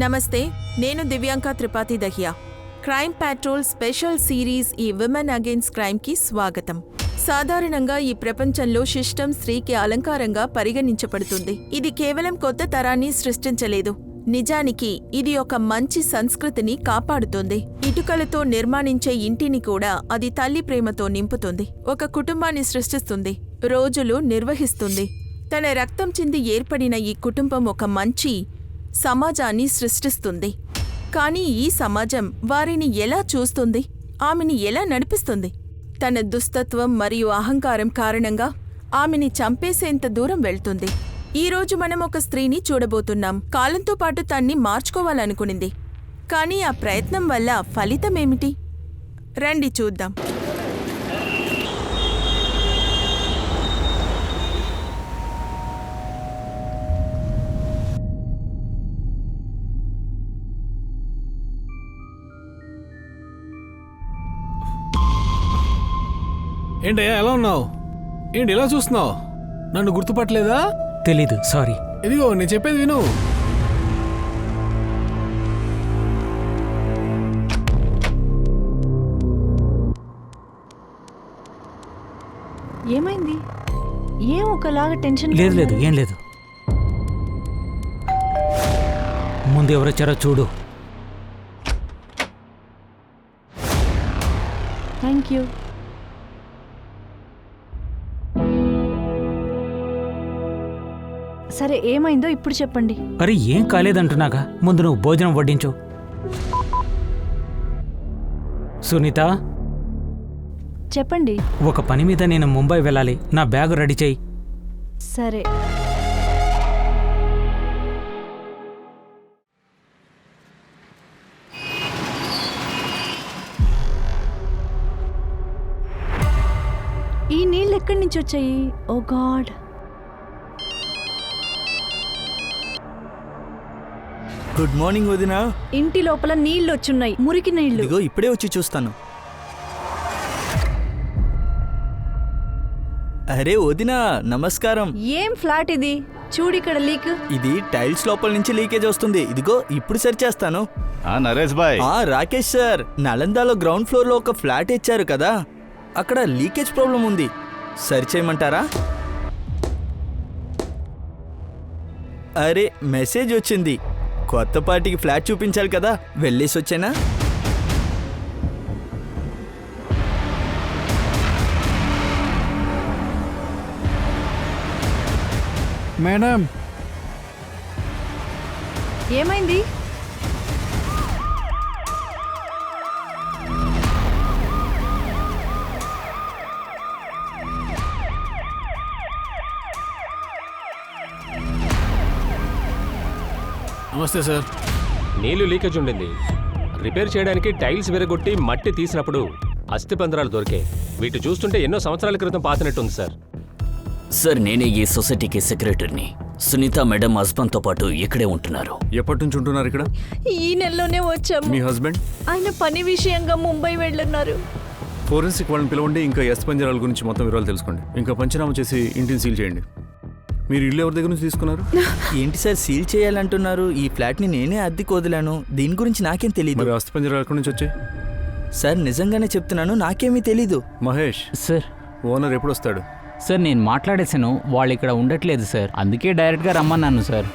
నమస్తే, నేను Divyanka Tripathi Dahiya. Crime patrol special series ఈ విమెన్ అగైన్స్ క్రైమ్కి స్వాగతం. సాధారణంగా ఈ ప్రపంచంలో శిష్టం స్త్రీకి అలంకారంగా పరిగణించబడుతుంది. ఇది కేవలం కొత్త తరాన్ని సృష్టించలేదు, నిజానికి ఇది ఒక మంచి సంస్కృతిని కాపాడుతుంది. ఇటుకలతో నిర్మాణించే ఇంటిని కూడా అది తల్లి ప్రేమతో నింపుతుంది, ఒక కుటుంబాన్ని సృష్టిస్తుంది, రోజులు నిర్వహిస్తుంది. తన రక్తం చింది ఏర్పడిన ఈ కుటుంబం ఒక మంచి సమాజాన్ని సృష్టిస్తుంది. కానీ ఈ సమాజం వారిని ఎలా చూస్తుంది, ఆమెని ఎలా నడిపిస్తుంది? తన దుస్తత్వం మరియు అహంకారం కారణంగా ఆమెని చంపేసేంత దూరం వెళ్తుంది. ఈరోజు మనం ఒక స్త్రీని చూడబోతున్నాం, కాలంతో పాటు తన్ని మార్చుకోవాలనుకునింది. కానీ ఆ ప్రయత్నం వల్ల ఫలితమేమిటి? రండి చూద్దాం. ఏంటయ్యా, ఎలా ఉన్నావు? ఏంటి ఇలా చూస్తున్నావు? నన్ను గుర్తుపట్టలేదా? తెలీదు, సారీ. ఇదిగో నేను చెప్పేది విను. ఏమైంది? ఏం ఒకలాగా టెన్షన్? లేదు లేదు, ఏం లేదు. ముందు ఎవరొచ్చారో చూడు. Thank you. సరే, ఏమైందో ఇప్పుడు చెప్పండి. అరే ఏం కాలేదంటున్నాగా, ముందు నువ్వు భోజనం వడ్డించు. సునీత, చెప్పండి. ఒక పని మీద నేను ముంబై వెళ్ళాలి, నా బ్యాగ్ రెడీ చేయి. సరే. ఈ నీళ్ళు ఎక్కడి నుంచి వచ్చాయి? ఓ గాడ్. గుడ్ మార్నింగ్ వదినా. ఇంటి లోపల నీళ్లు వచ్చున్నాయి, మురికి నీళ్లు. ఇదిగో ఇప్పుడే వచ్చి చూస్తాను. అరే వదినా, నమస్కారం. ఏం ఫ్లాట్ ఇది? చూడిక్కడ లీక్. ఇది టైల్స్ లోపల నుంచి లీకేజ్ వస్తుంది. ఇదిగో ఇప్పుడు సరి చేస్తాను. నరేష్ బాయ్. రాకేష్ సార్, నలందాలో గ్రౌండ్ ఫ్లోర్ లో ఒక ఫ్లాట్ ఇచ్చారు కదా, అక్కడ లీకేజ్ ప్రాబ్లం ఉంది. సరి చేయమంటారా? అరే మెసేజ్ వచ్చింది. కొత్త పార్టీకి ఫ్లాట్ చూపించాలి కదా, వెళ్ళేసి వచ్చానా? మేడం, ఏమైంది? నమస్తే సార్. నీళ్లు లీకేజ్ ఉండింది. రిపేర్ చేయడానికి టైల్స్ విరగొట్టి మట్టి తీసినప్పుడు అస్థిపంజరాలు దొరికాయి. వీటి చూస్తుంటే ఎన్నో సంవత్సరాల క్రితం పాతినట్టుంది సార్. సార్, నేనే ఈ సొసైటీకి సెక్రటరీని. సునీత మేడం హస్బెండ్తో పాటు ఇక్కడే ఉంటున్నారు. ఎప్పటి నుంచి ఉంటున్నారు ఇక్కడ? ఈ నెలలోనే వచ్చాము. మీ హస్బెండ్? ఆయన పని విషయంగా ముంబై వెళ్ళున్నారు. ఫోరెన్సిక్ వాళ్ళని పిలవండి, ఇంకా అస్థిపంజరాల గురించి మొత్తం వివరాలు తెలుసుకోండి. ఇంకా పంచనామా చేసి ఇంటిని సీల్ చేయండి. మీరు ఇల్లు ఎవరి దగ్గర నుంచి తీసుకున్నారు? ఏంటి సార్ సీల్ చేయాలంటున్నారు? ఈ ఫ్లాట్ ని నేనే అద్దెకు వదిలాను, దీని గురించి నాకేం తెలియదు. మరి అస్థిపంజరాలు ఎక్కడి నుంచి వచ్చాయి? సార్ నిజంగానే చెప్తున్నాను, నాకేమీ తెలీదు. మహేష్ సార్. ఓనర్ ఎప్పుడు వస్తాడు? సార్ నేను మాట్లాడేశాను, వాళ్ళు ఇక్కడ ఉండట్లేదు సార్, అందుకే డైరెక్ట్గా రమ్మన్నాను సార్.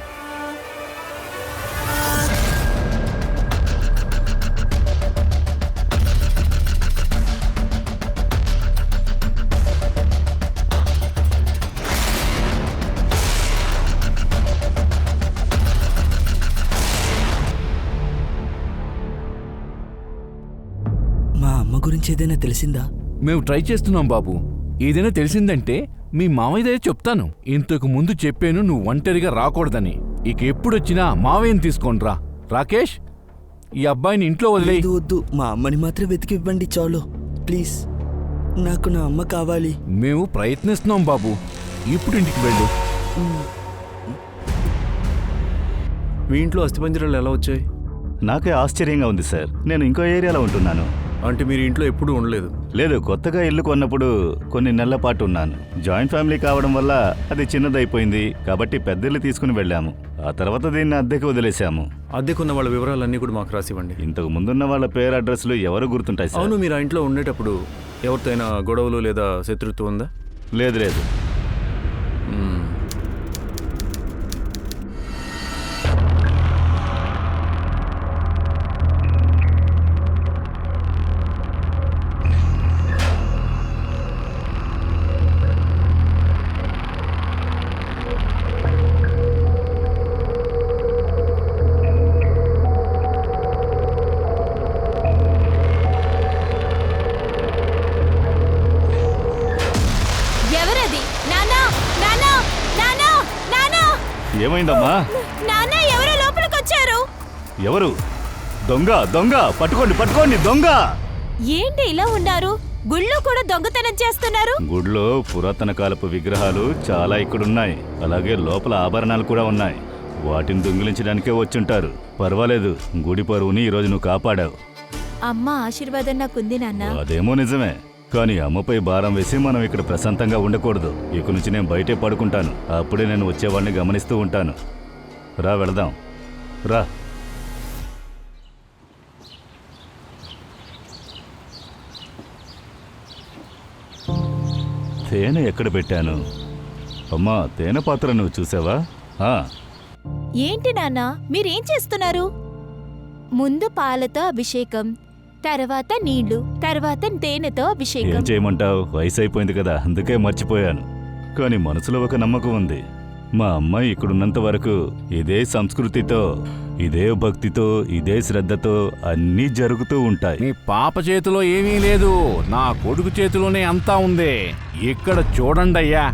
మా అమ్మ గురించి ఏదైనా తెలిసిందా? మేము ట్రై చేస్తున్నాం బాబు. ఏదైనా తెలిసిందంటే మీ మావయ్యదే చెప్తాను. ఇంతకు ముందు చెప్పాను నువ్వు ఒంటరిగా రాకూడదని. ఇక ఎప్పుడొచ్చినా మావయ్యని తీసుకోండిరా. రాకేష్, ఈ అబ్బాయిని ఇంట్లో వదిలే. వద్దు, మా అమ్మని మాత్రం వెతికి ఇవ్వండి చాలు ప్లీజ్. నాకు నా అమ్మ కావాలి. మేము ప్రయత్నిస్తున్నాం బాబు, ఇప్పుడు ఇంటికి వెళ్ళు. మీ ఇంట్లో అస్థిపంజరాలు ఎలా వచ్చాయి? నాకే ఆశ్చర్యంగా ఉంది సార్. నేను ఇంకో ఏరియాలో ఉంటున్నాను. అంటే మీరు ఇంట్లో ఎప్పుడూ ఉండలేదు? లేదు, కొత్తగా ఇల్లు కొన్నప్పుడు కొన్ని నెలల పాటు ఉన్నాను. జాయింట్ ఫ్యామిలీ కావడం వల్ల అది చిన్నదైపోయింది, కాబట్టి పెద్ద ఇల్లు తీసుకుని వెళ్ళాము. ఆ తర్వాత దీన్ని అద్దెకి వదిలేశాము. అద్దెకున్న వాళ్ళ వివరాలన్నీ కూడా మాకు రాసివ్వండి. ఇంతకు ముందున్న వాళ్ళ పేరు అడ్రస్లు ఎవరు గుర్తుంటాయి సార్? అవును, మీరు ఆ ఇంట్లో ఉండేటప్పుడు ఎవరితో అయినా గొడవలు లేదా శత్రుత్వం ఉందా? లేదు లేదు. ఎవరది? నానా, నానా, నానా, నానా! ఏమైందమ్మా? నానా, ఎవరో లోపలికొచ్చారు. ఎవరు? దొంగ దొంగ! పట్టుకోండి పట్టుకోండి, దొంగ! ఏంటి ఇలా ఉన్నారు? గుళ్ళో కూడా దొంగతనం చేస్తున్నారు. గుడిలో పురాతన కాలపు విగ్రహాలు చాలా ఇక్కడున్నాయి. అలాగే లోపల ఆభరణాలు కూడా ఉన్నాయి. వాటిని దొంగిలించడానికే వచ్చుంటారు. పర్వాలేదు, గుడి పరువుని ఈరోజు నువ్వు కాపాడావు. అమ్మ ఆశీర్వాదం నాకుంది నాన్న. అదేమో నిజమే, కానీ అమ్మపై భారం వేసి మనం ఇక్కడ ప్రశాంతంగా ఉండకూడదు. ఇక నుంచి నేను బయటే పడుకుంటాను. అప్పుడే నేను వచ్చేవాడిని గమనిస్తూ ఉంటాను. రా వెళదాం, రా. తేనె ఎక్కడ పెట్టాను? అమ్మా, తేనె పాత్ర నువ్వు చూసావా? ఏంటి నాన్న, మీరేం చేస్తున్నారు? ముందు పాలతో అభిషేకం, తర్వాత నీళ్లు, తర్వాత తేనెతో ఏం అభిషేకం. చేయమంటావు? వయసు అయిపోయింది కదా, అందుకే మర్చిపోయాను. కానీ మనసులో ఒక నమ్మకం ఉంది. మా అమ్మాయి ఇక్కడున్నంత వరకు ఇదే సంస్కృతితో, ఇదే భక్తితో, ఇదే శ్రద్ధతో అన్నీ జరుగుతూ ఉంటాయి. నీ పాప చేతిలో ఏమీ లేదు, నా కొడుకు చేతిలోనే అంతా ఉంది. ఇక్కడ చూడండయ్యా,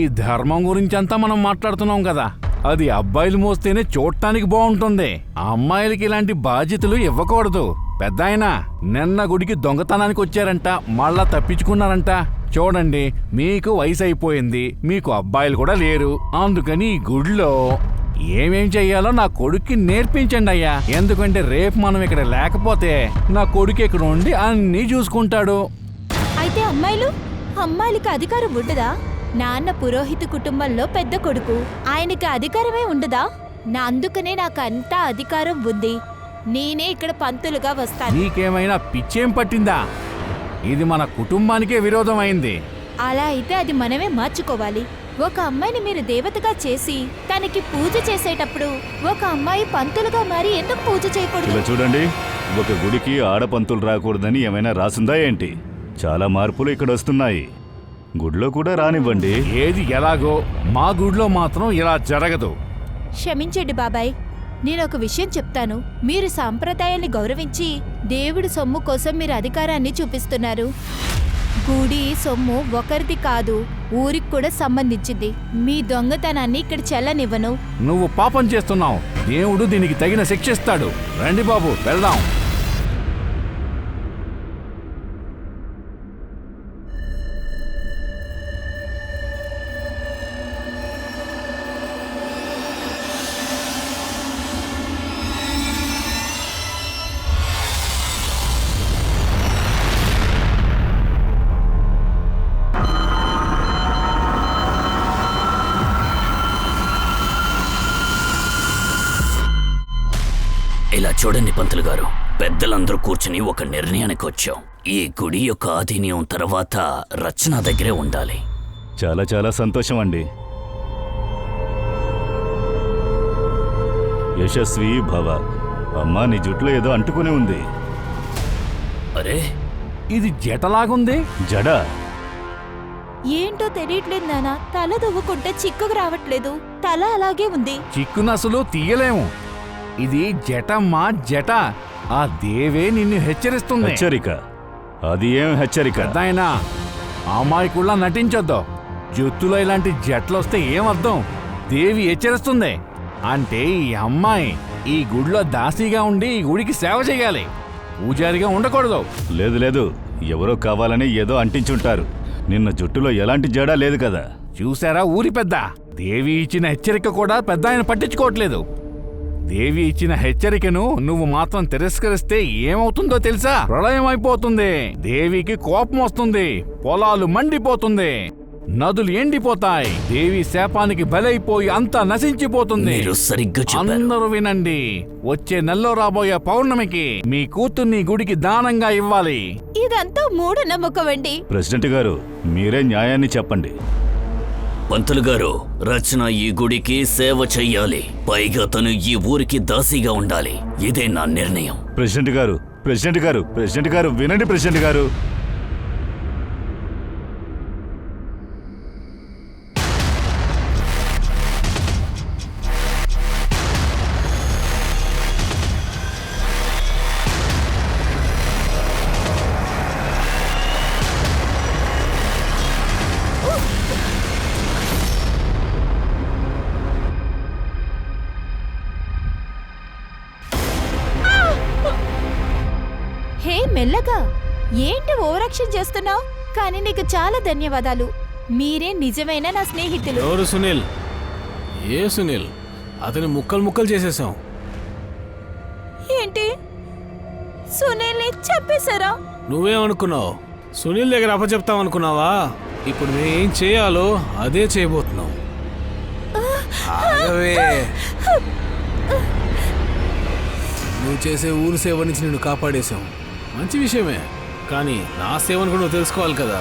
ఈ ధర్మం గురించి అంతా మనం మాట్లాడుతున్నాం కదా, అది అబ్బాయిలు మోస్తేనే చూడటానికి బాగుంటుంది. అమ్మాయిలకి ఇలాంటి బాధ్యతలు ఇవ్వకూడదు. పెద్దాయన నిన్న గుడికి దొంగతనానికి వచ్చారంట, మళ్ళా తప్పించుకున్నారంట. చూడండి, మీకు వయసు అయిపోయింది, మీకు అబ్బాయిలు కూడా లేరు. అందుకని ఈ గుడిలో ఏమేం చెయ్యాలో నా కొడుక్కి నేర్పించండి అయ్యా. ఎందుకంటే రేపు మనం ఇక్కడ లేకపోతే నా కొడుకు ఇక్కడ ఉండి అన్నీ చూసుకుంటాడు. అయితే అమ్మాయిలకి అధికారం ఉండదా? నాన్న పురోహిత కుటుంబంలో పెద్ద కొడుకు, ఆయనకి అధికారమే ఉండదా? అందుకనే నాకు అంతా అధికారం ఉంది. నేనే ఇక్కడ పంతులుగా వస్తాను. నీకేమైనా పిచ్చేం పట్టిందా? ఇది మన కుటుంబానికే విరోధం అయింది. అలా అయితే అది మనమే మార్చుకోవాలి. ఒక అమ్మాయిని మీరు దేవతగా చేసి తనకి పూజ చేసేటప్పుడు ఒక అమ్మాయి పంతులుగా మారి ఎందుకు పూజ చేయకూడదు? ఇలా చూడండి, ఒక గుడికి ఆడపంతులు రాకూడదని ఏమైనా రాసుందా ఏంటి? చాలా మార్పులు ఇక్కడ వస్తున్నాయి. గుడిలో కూడా రానివ్వండి. ఏది ఎలాగో మా గుడిలో మాత్రం ఇలా జరగదు. క్షమించండి బాబాయ్, నేను ఒక విషయం చెప్తాను. మీరు సాంప్రదాయాన్ని గౌరవించి దేవుడి సొమ్ము కోసం మీరు అధికారాన్ని చూపిస్తున్నారు. గుడి సొమ్ము ఒకరిది కాదు, ఊరికి కూడా సంబంధించింది. మీ దొంగతనాన్ని ఇక్కడ చెల్లనివ్వను. నువ్వు పాపం చేస్తున్నావు, దేవుడు దీనికి తగిన శిక్ష ఇస్తాడు. రండి బాబు, వెళ్దాం. ఇలా చూడండి పంతులు గారు, పెద్దలందరూ కూర్చుని ఒక నిర్ణయానికి వచ్చాం. ఈ గుడి యొక్క ఆధీన్యం తర్వాత రచన దగ్గరే ఉండాలి. చాలా చాలా సంతోషం అండి. యశస్వి భవ. అమ్మా, నీ జుట్లో ఏదో అంటుకుని ఉంది. అరే, ఇది జటలాగుంది. జడ? ఏంటో తెలియట్లేదు నాన్న. తల దువ్వుకుంటే చిక్కుకు రావట్లేదు. తల అలాగే ఉంది. చిక్కునసలు తీయలేము. ఇది జటమ్మా, జట. ఆ దేవే నిన్ను హెచ్చరిస్తుంది. హెచ్చరిక? అది ఏం హెచ్చరిక? పెద్దాయన, అమాయకుల్లా నటించొద్దు. జుత్తులో ఇలాంటి జట్లొస్తే ఏమర్థం? దేవి హెచ్చరిస్తుంది అంటే ఈ అమ్మాయి ఈ గుడిలో దాసీగా ఉండి ఈ గుడికి సేవ చేయాలి, పూజారిగా ఉండకూడదు. లేదు లేదు, ఎవరో కావాలని ఏదో అంటించుంటారు. నిన్న జుట్టులో ఎలాంటి జడ లేదు కదా. చూసారా ఊరి పెద్ద, దేవి ఇచ్చిన హెచ్చరిక కూడా పెద్ద ఆయన పట్టించుకోవట్లేదు. దేవి ఇచ్చిన హెచ్చరికను నువ్వు మాత్రం తిరస్కరిస్తే ఏమవుతుందో తెలుసా? ప్రళయం అయిపోతుంది, దేవికి కోపం వస్తుంది, పొలాలు మండిపోతుంది, నదులు ఎండిపోతాయి, దేవి శాపానికి బలైపోయి అంతా నశించిపోతుంది. మీరు సరిగ్గా చెప్పారు. అందరూ వినండి, వచ్చే నెలలో రాబోయే పౌర్ణమికి మీ కూతుర్ని గుడికి దానంగా ఇవ్వాలి. ఇదంతా మూఢనమ్మకం అండి. ప్రెసిడెంట్ గారు, మీరే న్యాయాన్ని చెప్పండి. పంతులు గారు, రచన ఈ గుడికి సేవ చెయ్యాలి, పైగా తను ఈ ఊరికి దాసిగా ఉండాలి. ఇదే నా నిర్ణయం. ప్రెసిడెంట్ గారు, ప్రెసిడెంట్ గారు, ప్రెసిడెంట్ గారు వినండి ప్రెసిడెంట్ గారు. హే మెల్లగా, ఏంటి ఓవరాక్షన్ చేస్తున్నావు? కానీ నీకు చాలా ధన్యవాదాలు. మీరే నిజమైన నా స్నేహితులు. ఎవరు సునీల్? ఏ సునీల్? అతని ముక్కలు ముక్కలు చేసేసాం. ఏంటి, సునీల్ని చెప్పేశారా? నువ్వేమనుకున్నావు? సునీల్ దగ్గర అప్పచెప్తాం అనుకున్నావా? ఇప్పుడు మేము ఏం చేయాలో అదే చేయబోతున్నాం. ఆగవే. నువ్వు చేసే ఊరు సేవ నుంచి నిన్ను కాపాడేశాం, మంచి విషయమే. కానీ నా సేవను కూడా నువ్వు తెలుసుకోవాలి కదా.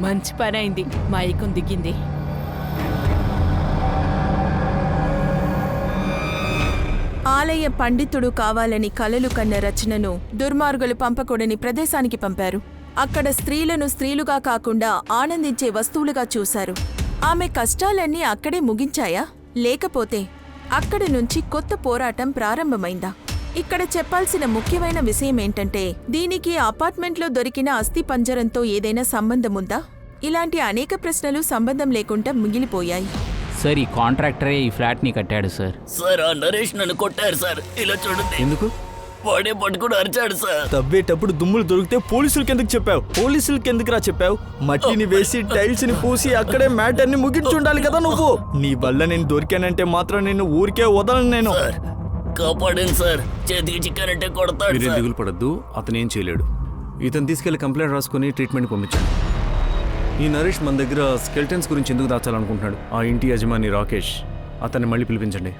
మంచి పని అయింది, మైకం దిగింది. ఆలయ పండితుడు కావాలని కలలు కన్న రచనను దుర్మార్గులు పంపకూడని ప్రదేశానికి పంపారు. అక్కడ స్త్రీలను స్త్రీలుగా కాకుండా ఆనందించే వస్తువులుగా చూశారు. ఆమె కష్టాలన్నీ అక్కడే ముగించాయా, లేకపోతే అక్కడి నుంచి కొత్త పోరాటం ప్రారంభమైందా? ఇక్కడ చెప్పాల్సిన ముఖ్యమైన విషయం ఏంటంటే, దీనికి అపార్ట్మెంట్లో దొరికిన అస్థిపంజరంతో ఏదైనా సంబంధముందా? ఇలాంటి అనేక ప్రశ్నలు సంబంధం లేకుండా మిగిలిపోయాయి. సార్, ఈ కాంట్రాక్టరే ఈ ఫ్లాట్ ని కట్టాడు సార్. సార్, ఆ నరేష్ నన్ను కొట్టారు సార్. ఇలా చూడండి. ఎందుకు? వాడే పట్టుకుని అరిచాడు సార్. తవ్వేటప్పుడు దుమ్ములు దొరికితే పోలీసులకి ఎందుకు చెప్పావు? పోలీసులకి ఎందుకురా చెప్పావు? మట్టిని వేసి టైల్స్ ని పూసి అక్కడే మ్యాటర్ ని ముగించుండాలి కదా నువ్వు. నీ వల్ల నేను దొరికానంటే మాత్రం నేను ఊరికే వదలను. నేను కాపాడండి సార్, చేతికి చిక్కానంటే కొడతాడు. మీరేం దిగులు పడద్దు, అతను ఏం చేయలేడు. ఇతను తీసుకెళ్లి కంప్లైంట్ రాసుకుని ట్రీట్మెంట్ పంపించండి. ఈ నరేష్ మన దగ్గర స్కెల్టన్స్ గురించి ఎందుకు దాచాలనుకుంటున్నాడు? ఆ ఇంటి యజమాని రాకేష్, అతన్ని మళ్ళీ పిలిపించండి.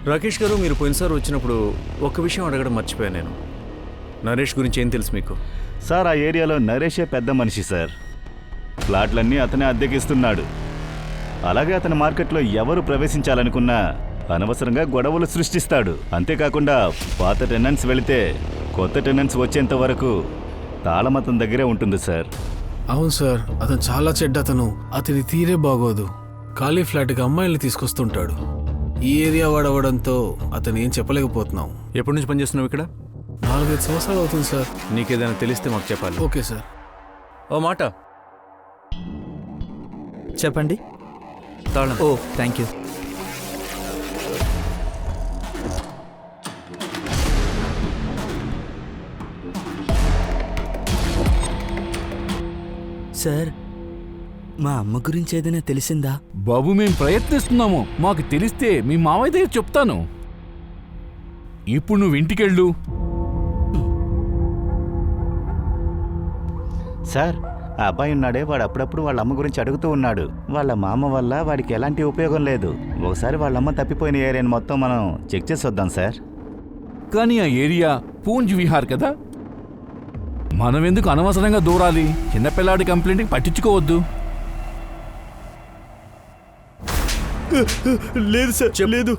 రాకేష్ గారు, మీరు పోయినసారి వచ్చినప్పుడు ఒక విషయం అడగడం మర్చిపోయాను నేను. నరేష్ గురించి ఏం తెలుసు మీకు? సార్, ఆ ఏరియాలో నరేషే పెద్ద మనిషి సార్. ఫ్లాట్లన్నీ అతనే అద్దెకిస్తున్నాడు. అలాగే అతని మార్కెట్లో ఎవరు ప్రవేశించాలనుకున్నా అనవసరంగా గొడవలు సృష్టిస్తాడు. అంతేకాకుండా పాత టెనెంట్స్ వెళితే కొత్త టెనెంట్స్ వచ్చేంత వరకు తాళం అతని దగ్గరే ఉంటుంది సార్. అవును సార్, అతను చాలా చెడ్డ. అతని తీరే బాగోదు. ఖాళీ ఫ్లాట్కి అమ్మాయిల్ని తీసుకొస్తుంటాడు. ఈ ఏరియా వాడవడంతో అతను ఏం చెప్పలేకపోతున్నాం. ఎప్పటి నుంచి పనిచేస్తున్నావు ఇక్కడ? 4-5 సంవత్సరాలు అవుతుంది సార్. నీకేదైనా తెలిస్తే మాకు చెప్పాలి. Okay sir. ఓ మాట చెప్పండి. తాళం. ఓ, థ్యాంక్ యూ. సార్, మా అమ్మ గురించి ఏదైనా తెలిసిందా? బాబు, మేం ప్రయత్నిస్తున్నాము. మాకు తెలిస్తే మీ మావయ్య దగ్గర చెప్తాను. ఇప్పుడు నువ్వు ఇంటికెళ్ళు. సార్, ఆ అబ్బాయి ఉన్నాడే, వాడు అప్పుడప్పుడు వాళ్ళ అమ్మ గురించి అడుగుతూ ఉన్నాడు. వాళ్ళ మామ వల్ల వాడికి ఎలాంటి ఉపయోగం లేదు. ఒకసారి వాళ్ళ అమ్మ తప్పిపోయిన ఏరియాని మొత్తం మనం చెక్ చేసి వద్దాం సార్. కానీ ఆ ఏరియా పూంజ్ విహార్ కదా, మనం ఎందుకు అనవసరంగా దూరాలి? చిన్నపిల్లాడి కంప్లైంట్కి పట్టించుకోవద్దు. లేదు సార్, లేదు.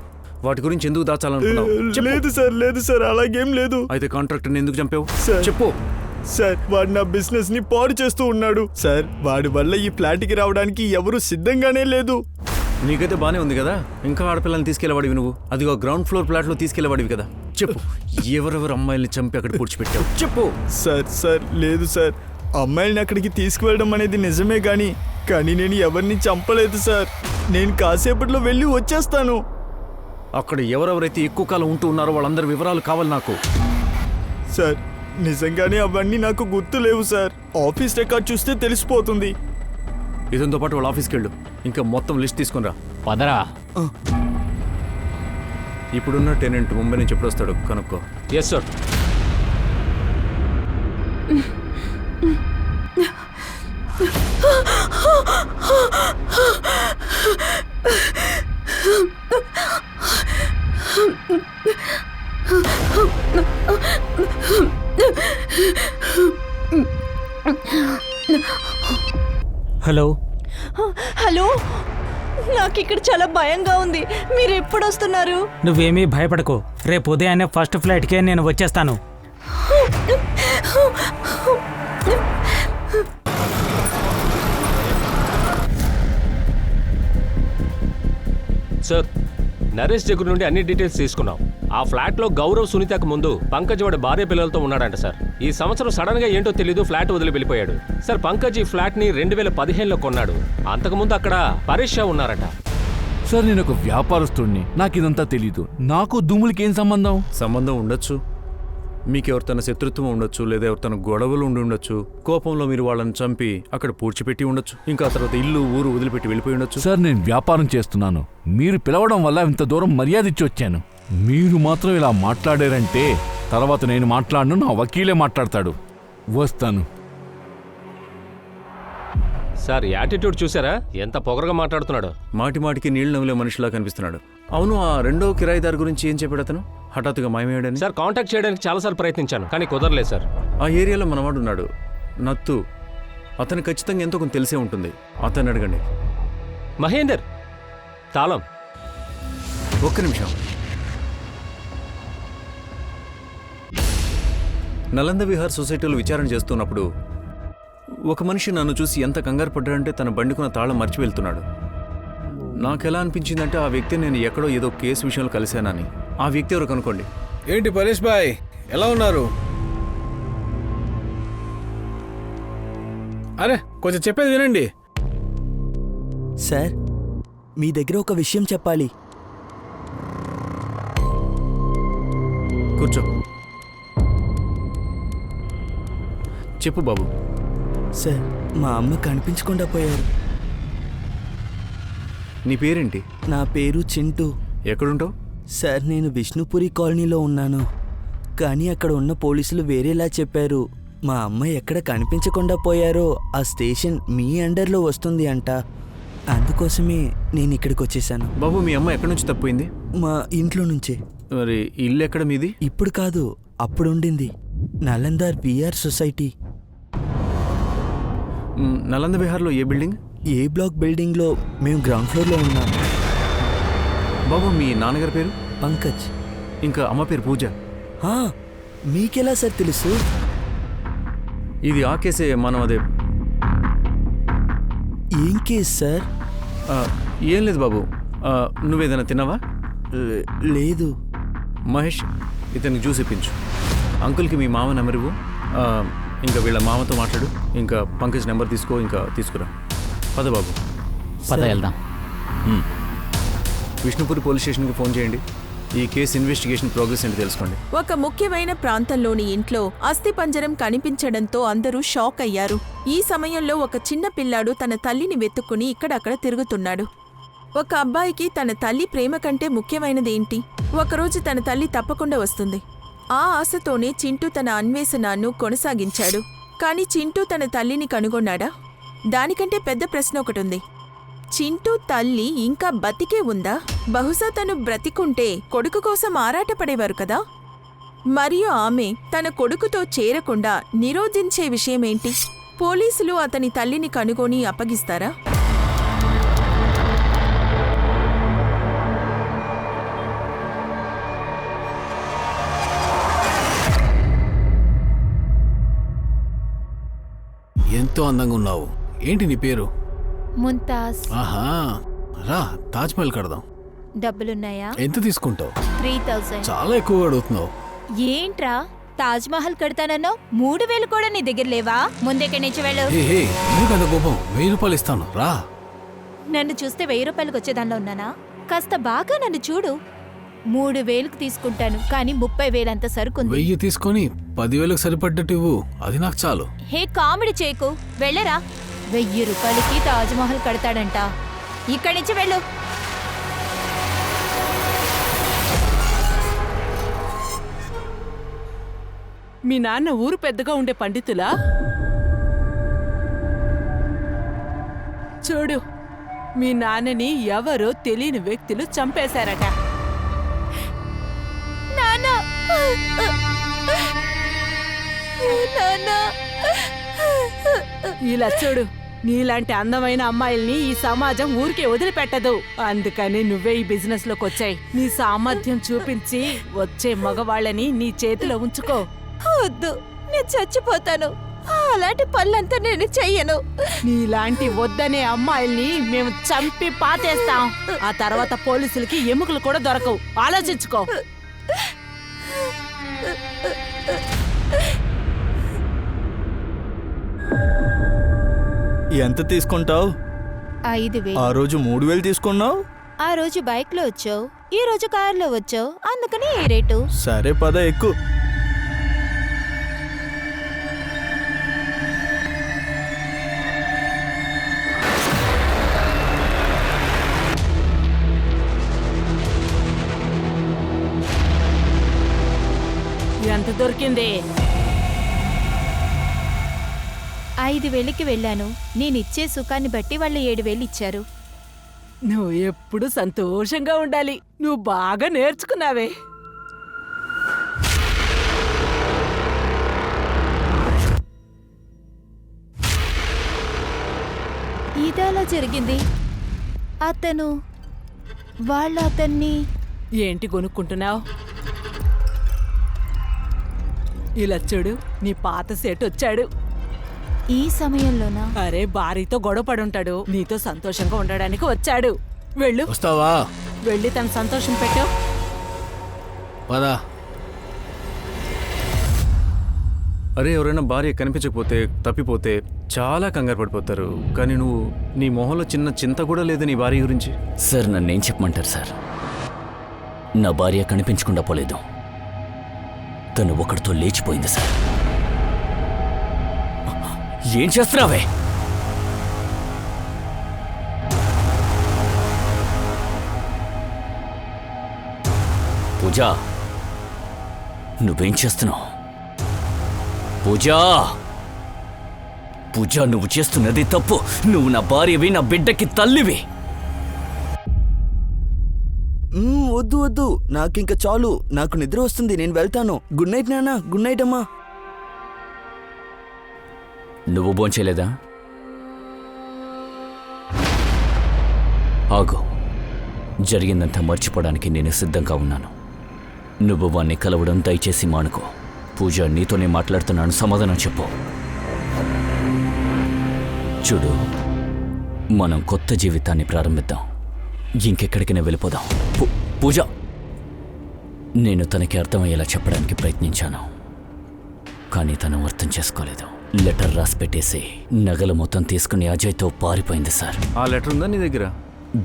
వాటి గురించి ఎందుకు దాచాలనుకున్నావు? లేదు సార్, లేదు సార్, అలాగేం లేదు. అయితే కాంట్రాక్టర్ని ఎందుకు చంపావు? సార్, చెప్పు. సార్, వాడు నా బిజినెస్ ని పాడు చేస్తూ ఉన్నాడు సార్. వాడి వల్ల ఈ ఫ్లాట్కి రావడానికి ఎవరు సిద్ధంగానే లేదు. నీకైతే బానే ఉంది కదా, ఇంకా ఆడపిల్లని తీసుకెళ్లేవాడివి నువ్వు. అదిగో గ్రౌండ్ ఫ్లోర్ ఫ్లాట్లో తీసుకెళ్లేవాడివి కదా. చెప్పు, ఎవరెవరు అమ్మాయిల్ని చంపి అక్కడ పూడ్చిపెట్టావు? చెప్పు. సార్, సార్, లేదు సార్, అమ్మాయిని అక్కడికి తీసుకువెళ్ళడం అనేది నిజమే కానీ నేను ఎవరిని చంపలేదు సార్. నేను కాసేపట్లో వెళ్ళి వచ్చేస్తాను. అక్కడ ఎవరెవరైతే ఎక్కువ కాలం ఉంటూ ఉన్నారో వాళ్ళందరి వివరాలు కావాలి నాకు. సార్ నిజంగానే అవన్నీ నాకు గుర్తు లేవు సార్. ఆఫీస్ రికార్డ్ చూస్తే తెలిసిపోతుంది. ఇదంతో పాటు వాళ్ళ ఆఫీస్కి వెళ్ళు. ఇంకా మొత్తం లిస్ట్ తీసుకునిరా. పదరా. ఇప్పుడున్న టెనెంట్ ముంబై నుంచి ఎప్పుడు వస్తాడు కనుక్కో. Yes sir. హలో హలో, నాకు ఇక్కడ చాలా భయంగా ఉంది. మీరు ఎప్పుడు వస్తున్నారు? నువ్వేమీ భయపడకు. రేపు ఉదయాన్నే ఫస్ట్ ఫ్లైట్కే నేను వచ్చేస్తాను. సార్, నరేష్ దగ్గర నుండి అన్ని డీటెయిల్స్ తీసుకున్నాం. ఆ ఫ్లాట్లో గౌరవ్ సునీతకు ముందు పంకజ్ వాడి భార్య పిల్లలతో ఉన్నాడంట సార్. ఈ సంవత్సరం సడన్ గా ఏంటో తెలీదు ఫ్లాట్ వదిలి వెళ్ళిపోయాడు సార్. పంకజ్ ఈ ఫ్లాట్ ని 2015లో కొన్నాడు. అంతకుముందు అక్కడ పరేష్ షా ఉన్నారట. సార్ నేను ఒక వ్యాపారస్తుడిని, నాకు ఇదంతా తెలీదు. నాకు దుమ్ములకి ఏం సంబంధం? సంబంధం ఉండొచ్చు. మీకెవరితోన శత్రుత్వం ఉండొచ్చు, లేదా ఎవరితోన గొడవలు ఉండి ఉండొచ్చు. కోపంలో మీరు వాళ్ళని చంపి అక్కడ పూడ్చిపెట్టి ఉండొచ్చు. ఇంకా తర్వాత ఇల్లు ఊరు వదిలిపెట్టి వెళ్ళిపోయి ఉండొచ్చు. సార్ నేను వ్యాపారం చేస్తున్నాను. మీరు పిలవడం వల్ల ఇంత దూరం మర్యాద ఇచ్చి వచ్చాను. మీరు మాత్రం ఇలా మాట్లాడారంటే తర్వాత నేను మాట్లాడను, నా వకీలే మాట్లాడతాడు. వస్తాను. సార్ యాటిట్యూడ్ చూసారా? ఎంత పొగరగా మాట్లాడుతున్నాడు. మాటి మాటికి నీళ్లు నవ్వులే మనిషిలా కనిపిస్తున్నాడు. అవును, ఆ రెండో కిరాయిదారు గురించి ఏం చెప్పాడు అతను? హఠాత్తుగా మాయమయ్యాడని. సార్ కాంటాక్ట్ చేయడానికి చాలాసార్లు ప్రయత్నించాను కానీ కుదరలేదు సార్. ఆ ఏరియాలో మనవాడు ఉన్నాడు, నత్తు. అతను ఖచ్చితంగా ఎంతో కొంత తెలిసే ఉంటుంది. అతన్ని అడగండి. మహేందర్, తాళం. ఒక్క నిమిషం. నలంద విహార్ సొసైటీలో విచారణ చేస్తున్నప్పుడు ఒక మనిషి నన్ను చూసి ఎంత కంగారు పడ్డాడంటే తన బండికున్న తాళం మర్చి వెళ్తున్నాడు. నాకెలా అనిపించిందంటే ఆ వ్యక్తి నేను ఎక్కడో ఏదో కేసు విషయంలో కలిశానని. ఆ వ్యక్తి ఎవరు కనుకోండి. ఏంటి పరేష్ బాయ్, ఎలా ఉన్నారు? అరే కొంచెం చెప్పేది వినండి. సార్ మీ దగ్గర ఒక విషయం చెప్పాలి. కూర్చో. చెప్పు బాబు. సార్ మా అమ్మ కనిపించకుండా పోయారు. నీ పేరేంటి? నా పేరు చింటూ. ఎక్కడుంటావు? సార్ నేను విష్ణుపురి కాలనీలో ఉన్నాను. కానీ అక్కడ ఉన్న పోలీసులు వేరేలా చెప్పారు. మా అమ్మ ఎక్కడ కనిపించకుండా పోయారో ఆ స్టేషన్ మీ అండర్లో వస్తుంది అంట. అందుకోసమే నేను ఇక్కడికి వచ్చేసాను. బాబు మీ అమ్మ ఎక్కడి నుంచి తప్పిపోయింది? మా ఇంట్లో నుంచే. మరి ఇల్లు ఎక్కడ మీది? ఇప్పుడు కాదు, అప్పుడు ఉండింది. నలందార్ విఆర్ సొసైటీ. నలంద విహార్లో ఏ బిల్డింగ్? ఏ బ్లాక్ బిల్డింగ్లో. మేము గ్రౌండ్ ఫ్లోర్లో ఉన్నాం. బాబు మీ నాన్నగారి పేరు? పంకజ్. ఇంకా అమ్మ పేరు పూజ. మీకెలా సార్ తెలుసు? ఇది ఆ కేసే. మనం అదే. ఏం కేసు సార్? ఏం లేదు బాబు. నువ్వేదైనా తిన్నావా? లేదు. మహేష్, ఇతనికి జ్యూస్ ఇప్పించు. అంకుల్కి మీ మామ నెంబర్ ఇవ్వు. ఇంకా వీళ్ళ మామతో మాట్లాడు. ఇంకా పంకజ్ నెంబర్ తీసుకో. ఇంకా తీసుకురా. పద బాబు. పద వెళ్దాం. విష్ణుపురి పోలీస్ స్టేషన్కి ఫోన్ చేయండి. ఈ కేసు ఇన్వెస్టిగేషన్ ప్రోగ్రెస్ ఏంటి తెలుసుకోండి. ఒక ముఖ్యమైన ప్రాంతంలోని ఇంట్లో అస్థిపంజరం కనిపించడంతో అందరూ షాక్ అయ్యారు. ఈ సమయంలో ఒక చిన్న పిల్లాడు తన తల్లిని వెతుక్కుని ఇక్కడక్కడ తిరుగుతున్నాడు. ఒక అబ్బాయికి తన తల్లి ప్రేమ కంటే ముఖ్యమైనదేంటి? ఒకరోజు తన తల్లి తప్పకుండా వస్తుంది. ఆ ఆశతోనే చింటూ తన అన్వేషణను కొనసాగించాడు. కానీ చింటూ తన తల్లిని కనుగొన్నాడా? దానికంటే పెద్ద ప్రశ్న ఒకటుంది. చింటూ తల్లి ఇంకా బతికే ఉందా? బహుశా తను బ్రతికుంటే కొడుకు కోసం ఆరాటపడేవారు కదా. మరియు ఆమె తన కొడుకుతో చేరకుండా నిరోధించే విషయమేంటి? పోలీసులు అతని తల్లిని కనుగొని అప్పగిస్తారా? ఎంతో అందంగా ఉన్నావు. ఏంటి నీ పేరు? ముంతాజ్. ఆహా, రా తాజ్మహల్ కడదాం. డబ్బులున్నాయా? ఎంత తీసుకుంటావు? 3000. చాలా ఎక్కువ అడుగుతున్నావు. ఏంట్రా తాజ్ మహల్ కడతానన్నావు 3000 కూడా నీ దగ్గర లేవా? ముందెక్కడి నుంచి వెళ్ళు. ఎందుకంత కోపం? 1000 రూపాయలు ఇస్తాను రా. నన్ను చూస్తే 1000 రూపాయలకు వచ్చేదానిలో ఉన్నానా? కాస్త బాగా నన్ను చూడు. 3000కు తీసుకుంటాను, కానీ 30,000 అంత సరుకుంది. 1000 తీసుకొని 10,000కి సరిపడ్డట్టు ఇవ్వు, అది నాకు చాలు. హే కామెడీ చేయకు, వెళ్ళరా. 1000 రూపాయలకి తాజ్ మహల్ కడతాడంట. ఇక్కడి నుంచి వెళ్ళు. మీ నాన్న ఊరు పెద్దగా ఉండే పండితులా? చూడు, మీ నాన్నని ఎవరో తెలియని వ్యక్తులు చంపేశారట. ఇలా చూడు, నీలాంటి అందమైన అమ్మాయిల్ని ఈ సమాజం ఊరికే వదిలిపెట్టదు. అందుకని నువ్వే ఈ బిజినెస్ లోకి వచ్చాయి. నీ సామర్థ్యం చూపించి వచ్చే మగవాళ్ళని నీ చేతిలో ఉంచుకో. వద్దు, నేను చచ్చిపోతాను. అలాంటి పనులంతా నేను చెయ్యను. నీలాంటి వద్దనే అమ్మాయిల్ని మేము చంపి పాతేస్తాం. ఆ తర్వాత పోలీసులకి ఎముకలు కూడా దొరకవు. ఆలోచించుకో. ఎంత తీసుకుంటావు? 5,000. ఆ రోజు 3,000 తీసుకున్నావు. ఆ రోజు బైక్ లో వచ్చావు, ఈ రోజు కారులో వచ్చావు, అందుకని ఏ రేటు? సరే పద, ఎక్కువ. ఎంత దొరికింది? 5,000కి వెళ్ళాను. నేనిచ్చే సుఖాన్ని బట్టి వాళ్ళు 7,000 ఇచ్చారు. నువ్వు ఎప్పుడు సంతోషంగా ఉండాలి. నువ్వు బాగా నేర్చుకున్నావే. ఇదలా జరిగింది. అతన్ని ఏంటి కొనుక్కుంటున్నావు? ఇలా చూడు, నీ పాత సెట్ వచ్చాడు. ఈ సమయంలోనా? అరే, భార్యతో గొడవ పడుంటాడు. నీతో సంతోషంగా ఉండడానికి వచ్చాడు. వెళ్ళు. వస్తావా? వెళ్ళి తన సంతోషం పెట్టు. పదా. అరే, ఎవరైనా భార్య కనిపించకపోతే, తప్పిపోతే చాలా కంగారు పడిపోతారు. కానీ నువ్వు, నీ మొహంలో చిన్న చింత కూడా లేదు నీ భార్య గురించి. సార్, నన్నేం చెప్పమంటారు సార్? నా భార్య కనిపించకుండా పోలేదు. తను ఒకటితో లేచిపోయింది సార్. ఏం చేస్తున్నావే? పూజా, నువ్వేం చేస్తున్నావు? పూజా, పూజా, నువ్వు చేస్తున్నది తప్పు. నువ్వు నా భార్యవి, నా బిడ్డకి తల్లివి. వద్దు వద్దు, నాకింక చాలు. నాకు నిద్ర వస్తుంది, నేను వెళ్తాను. గుడ్ నైట్ నాన్న. గుడ్ నైట్ అమ్మా. నువ్వు భోంచేయలేదా? ఆగు. జరిగిందంతా మర్చిపోవడానికి నేను సిద్ధంగా ఉన్నాను. నువ్వు వాణ్ణి కలవడం దయచేసి మానుకో. పూజ, నీతోనే మాట్లాడుతున్నాను, సమాధానం చెప్పు. చూడు, మనం కొత్త జీవితాన్ని ప్రారంభిద్దాం. ఇంకెక్కడికైనా వెళ్ళిపోదాం. పూజ, నేను తనకి అర్థమయ్యేలా చెప్పడానికి ప్రయత్నించాను, కానీ తను అర్థం చేసుకోలేదు. లెటర్ రాసి పెట్టేసి నగలు మొత్తం తీసుకుని అజయ్తో పారిపోయింది సార్. ఆ లెటర్ ఉందా నీ దగ్గర?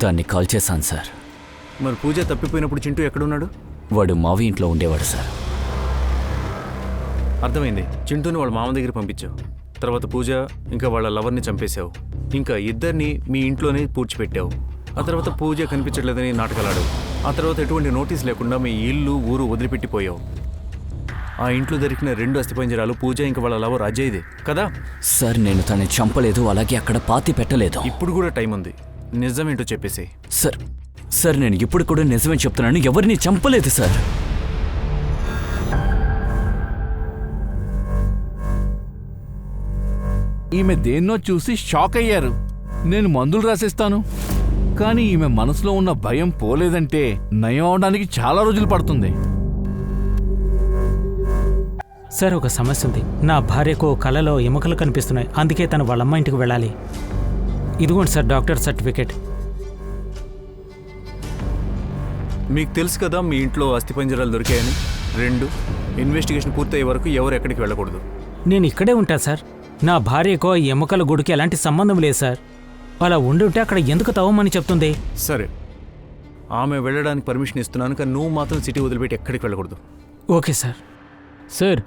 దాన్ని కాల్ చేశాను సార్. మరి పూజ తప్పిపోయినప్పుడు చింటూ ఎక్కడున్నాడు? వాడు మావి ఇంట్లో ఉండేవాడు సార్. అర్థమైంది. చింటూని వాళ్ళ మామ దగ్గర పంపించావు. తర్వాత పూజ ఇంకా వాళ్ళ లవర్ని చంపేశావు. ఇంకా ఇద్దరిని మీ ఇంట్లోనే పూడ్చిపెట్టావు. ఆ తర్వాత పూజ కనిపించట్లేదని నాటకాలాడావు. ఆ తర్వాత ఎటువంటి నోటీస్ లేకుండా మీ ఇల్లు ఊరు వదిలిపెట్టిపోయావు. ఆ ఇంట్లో దొరికిన 2 అస్థిపంజరాలు పూజ ఇంకా వాళ్ళ లవర్ అజయ్దే కదా? సార్, నేను తనని చంపలేదు, అలాగే అక్కడ పాతి పెట్టలేదు. ఇప్పుడు కూడా టైం ఉంది, నిజమేంటో చెప్పేసి. సార్, సార్, నేను ఇప్పుడు కూడా నిజమే చెప్తున్నాను. ఎవరిని చంపలేదు సార్. ఈమె దేన్నో చూసి షాక్ అయ్యారు. నేను మందులు రాసిస్తాను, కానీ ఈమె మనసులో ఉన్న భయం పోలేదంటే నయం అవడానికి చాలా రోజులు పడుతుంది. సార్, ఒక సమస్య ఉంది. నా భార్యకు కళలో ఎముకలు కనిపిస్తున్నాయి. అందుకే తను వాళ్ళమ్మ ఇంటికి వెళ్ళాలి. ఇదిగోండి సార్, డాక్టర్ సర్టిఫికేట్. మీకు తెలుసు కదా మీ ఇంట్లో అస్థిపంజరాలు దొరికాయని. 2 ఇన్వెస్టిగేషన్ పూర్తయ్యే వరకు ఎవరు ఎక్కడికి వెళ్ళకూడదు. నేను ఇక్కడే ఉంటా సార్. నా భార్యకో ఈ ఎముకల గుడికి ఎలాంటి సంబంధం లేదు సార్. అలా ఉండుంటే అక్కడ ఎందుకు తవ్వమని చెప్తుంది? సరే, ఆమె వెళ్ళడానికి పర్మిషన్ ఇస్తున్నాను, కానీ నువ్వు మాత్రం సిటీ వదిలిపెట్టి ఎక్కడికి వెళ్ళకూడదు. Okay sir. Sir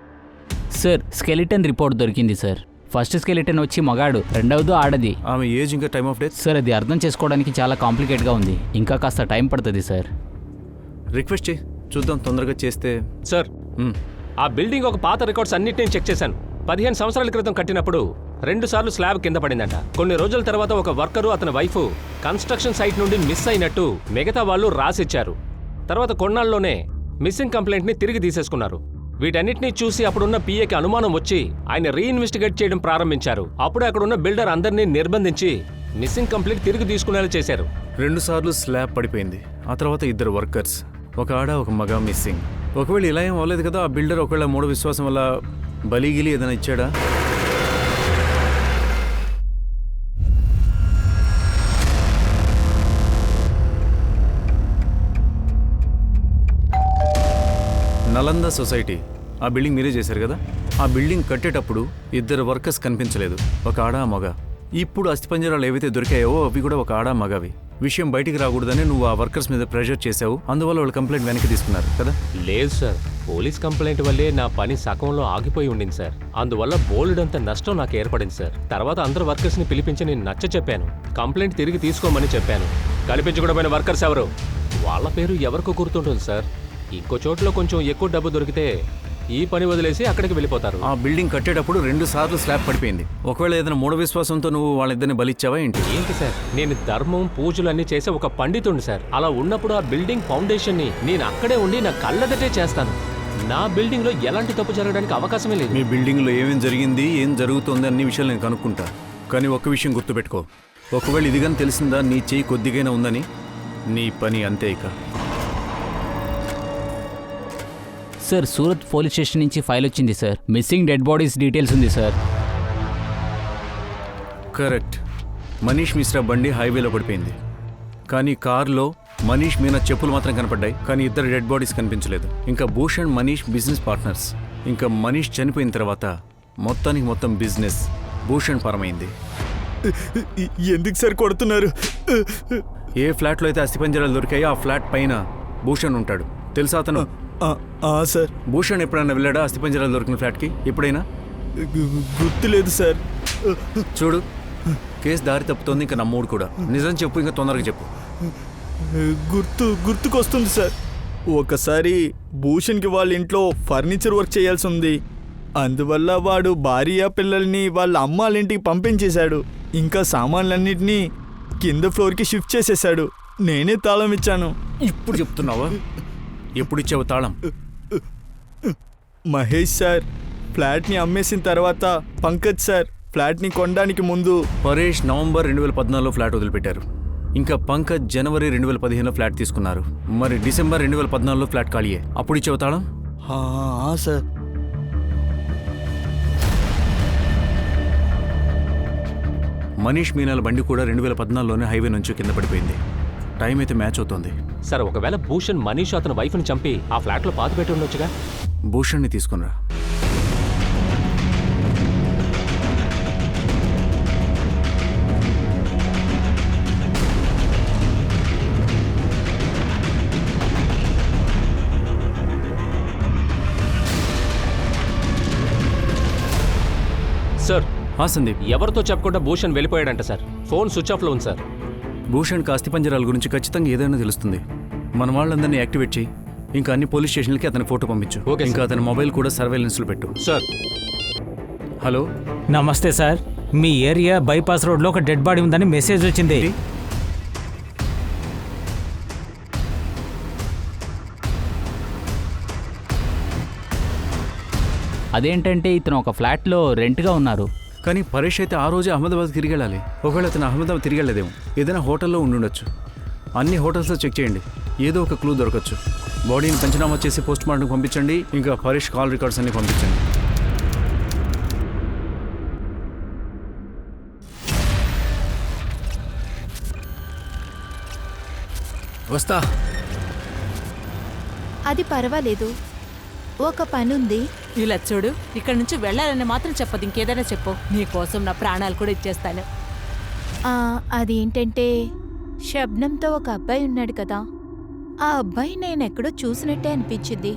sir skeleton report దొరికింది సార్. ఫస్ట్ స్కెలిటన్ వచ్చి మగాడు, రెండవది ఆడది. ఆమె ఏజ్ ఇంకా టైమ్ ఆఫ్ డెత్? సార్ అది అర్థం చేసుకోవడానికి చాలా కాంప్లికేట్గా ఉంది. ఇంకా కాస్త టైం పడుతుంది సార్. రిక్వెస్ట్ చేయి, చూద్దాం తొందరగా చేస్తే. సార్, ఆ బిల్డింగ్ ఒక పాత రికార్డ్స్ అన్నిటిని చెక్ చేశాను. 15 సంవత్సరాల క్రితం కట్టినప్పుడు 2 సార్లు స్లాబ్ కింద పడిందంట. కొన్ని రోజుల తర్వాత ఒక వర్కరు అతని వైఫ్ కన్స్ట్రక్షన్ సైట్ నుండి మిస్ అయినట్టు మిగతా వాళ్ళు రాసిచ్చారు. తర్వాత కొన్నాళ్ళలోనే మిస్సింగ్ కంప్లైంట్ని తిరిగి తీసేసుకున్నారు. వీటన్నిటిని చూసి అప్పుడున్న పిఏకి అనుమానం వచ్చి ఆయన రీఇన్వెస్టిగేట్ చేయడం ప్రారంభించారు. అప్పుడే అక్కడున్న బిల్డర్ అందరినీ నిర్బంధించి మిస్సింగ్ కంప్లైంట్ తిరిగి తీసుకునేలా చేశారు. 2 సార్లు స్లాబ్ పడిపోయింది. ఆ తర్వాత 2 వర్కర్స్, ఒక ఆడ ఒక మగ మిస్సింగ్. ఒకవేళ ఇలా ఏం అవ్వలేదు కదా, ఆ బిల్డర్ ఒకవేళ మూఢ విశ్వాసం వల్ల బలిగిలి ఏదైనా ఇచ్చాడా? నలంద సొసైటీ, ఆ బిల్డింగ్ మీరే చేశారు కదా. ఆ బిల్డింగ్ కట్టేటప్పుడు 2 వర్కర్స్ కనిపించలేదు, ఒక ఆడ మగ. ఇప్పుడు అస్థిపంజరాలు ఏవైతే దొరికాయో అవి కూడా ఒక ఆడ మగవి. విషయం బయటికి రాకూడదని నువ్వు ఆ వర్కర్స్ మీద ప్రెషర్ చేసావు, అందువల్ల వాళ్ళు కంప్లైంట్ వెనక్కి తీసుకున్నారు కదా? లేదు సార్, పోలీస్ కంప్లైంట్ వల్లే నా పని సగంలో ఆగిపోయి ఉండింది సార్. అందువల్ల బోల్డంత నష్టం నాకు ఏర్పడింది సార్. తర్వాత అందరు వర్కర్స్ని పిలిపించి నేను నచ్చ చెప్పాను, కంప్లైంట్ తిరిగి తీసుకోమని చెప్పాను. కనిపించకూడమైన వర్కర్స్ ఎవరు? వాళ్ళ పేరు ఎవరికో గుర్తుంటుంది సార్. ఇంకో చోట్ల కొంచెం ఎక్కువ డబ్బు దొరికితే ఈ పని వదిలేసి అక్కడికి వెళ్ళిపోతారు. ఆ బిల్డింగ్ కట్టేటప్పుడు 2 సార్లు స్లాబ్ పడిపోయింది. ఒకవేళ ఏదైనా మూఢ విశ్వాసంతో నువ్వు వాళ్ళిద్దరిని బలిచ్చావా ఏంటి? ఏంటి సార్, నేను ధర్మం పూజలు అన్ని చేసే ఒక పండితుడిని సార్. అలా ఉన్నప్పుడు ఆ బిల్డింగ్ ఫౌండేషన్ ని నేను అక్కడే ఉండి నా కళ్ళదటే చేస్తాను. నా బిల్డింగ్ లో ఎలాంటి తప్పు జరగడానికి అవకాశమే లేదు. మీ బిల్డింగ్ లో ఏమేం జరిగింది, ఏం జరుగుతుంది అన్ని విషయాలు నేను కనుక్కుంటా. కానీ ఒక్క విషయం గుర్తుపెట్టుకో, ఒకవేళ ఇదిగాని తెలిసిందా నీ చేయి కొద్దిగైనా ఉందని, నీ పని అంతే ఇక. సార్ సూరత్ పోలీస్ స్టేషన్ నుంచి ఫైల్ వచ్చింది sir. Missing dead bodies details ఉంది సార్. కరెక్ట్. మనీష్ మిశ్రా బండి హైవేలో పడిపోయింది, కానీ కార్లో మనీష్ మీనా చెప్పులు మాత్రం కనపడ్డాయి, కానీ 2 డెడ్ బాడీస్ కనిపించలేదు. ఇంకా భూషణ్ మనీష్ బిజినెస్ పార్ట్నర్స్. ఇంకా మనీష్ చనిపోయిన తర్వాత మొత్తానికి మొత్తం బిజినెస్ భూషణ్ పరమైంది. ఎందుకు సార్ కొడుతున్నారు? ఏ ఫ్లాట్లో అయితే అస్థిపంజరాలు దొరికాయో ఆ ఫ్లాట్ పైన భూషణ్ ఉంటాడు. తెలుసా అతను? సార్. భూషణ్ ఎప్పుడైనా వెళ్ళాడా అస్థిపంజరాలు దొరికిన ఫ్లాట్కి? ఎప్పుడైనా? గుర్తులేదు సార్. చూడు, కేసు దారి తప్పుతోంది. ఇంకా నమ్మూడు కూడా. నిజం చెప్పు, ఇంకా తొందరగా చెప్పు. గుర్తుకొస్తుంది సార్. ఒకసారి భూషణ్కి వాళ్ళ ఇంట్లో ఫర్నిచర్ వర్క్ చేయాల్సి ఉంది. అందువల్ల వాడు భార్య పిల్లల్ని వాళ్ళ అమ్మ వాళ్ళ ఇంటికి పంపించేశాడు. ఇంకా సామాన్లన్నింటినీ కింద ఫ్లోర్కి షిఫ్ట్ చేసేశాడు. నేనే తాళం ఇచ్చాను. ఇప్పుడు చెప్తున్నావా? ఎప్పుడు ఇచ్చావు తాళం? మహేష్ సార్ ఫ్లాట్ని అమ్మేసిన తర్వాత పంకజ్ సార్ ఫ్లాట్ని కొనడానికి ముందు. పరేష్ నవంబర్ 2014లో ఫ్లాట్ వదిలిపెట్టారు. ఇంకా పంకజ్ జనవరి 2015లో ఫ్లాట్ తీసుకున్నారు. మరి డిసెంబర్ 2014లో ఫ్లాట్ ఖాళీయే. అప్పుడు ఇచ్చావు తాళం? సార్. మనీష్ మీనాల బండి కూడా 2014లోనే హైవే నుంచి కింద పడిపోయింది. టైం అయితే మ్యాచ్ అవుతోంది. సార్, ఒకవేళ భూషణ్ మనీష్ అతని వైఫ్ని చంపి ఆ ఫ్లాట్లో పాతి పెట్టి ఉండొచ్చుగా. భూషణ్ని తీసుకునిరా. సార్. సందీప్, ఎవరితో చెప్పకుండా భూషణ్ వెళ్ళిపోయాడంట సార్. ఫోన్ స్విచ్ ఆఫ్లో ఉంది సార్. భూషణ్కి అస్థిపంజరాల గురించి ఖచ్చితంగా ఏదైనా తెలుస్తుంది. మన వాళ్ళందరినీ యాక్టివేట్ చేయి. ఇంకా అన్ని పోలీస్ స్టేషన్లకి అతని ఫోటో పంపించు. ఇంకా అతని మొబైల్ కూడా సర్వేలెన్స్లో పెట్టు. సార్. హలో, నమస్తే సార్. మీ ఏరియా బైపాస్ రోడ్లో ఒక డెడ్ బాడీ ఉందని మెసేజ్ వచ్చింది. అదేంటంటే ఇతను ఒక ఫ్లాట్లో రెంట్గా ఉన్నారు. కానీ పరేష్ అయితే ఆ రోజే అహ్మదాబాద్ తిరిగి వెళ్ళాలి. ఒకవేళ అతను అహ్మదాబాద్ తిరిగి వెళ్ళలేదేమో, ఏదైనా హోటల్లో ఉండుండొచ్చు. అన్ని హోటల్స్లో చెక్ చేయండి, ఏదో ఒక క్లూ దొరకచ్చు. బాడీని పంచనామా చేసి పోస్ట్ మార్టంకి పంపించండి. ఇంకా పరేష్ కాల్ రికార్డ్స్ అన్ని పంపించండి. వస్తా. అది పర్వాలేదు. ఒక పనుంది. ఇలా చూడు, ఇక్కడ నుంచి వెళ్ళాలని మాత్రం చెప్పదు, ఇంకేదైనా చెప్పు. నీ కోసం నా ప్రాణాలు కూడా ఇచ్చేస్తాను. అదేంటంటే శబ్నంతో ఒక అబ్బాయి ఉన్నాడు కదా, ఆ అబ్బాయి నేనెక్కడో చూసినట్టే అనిపించింది.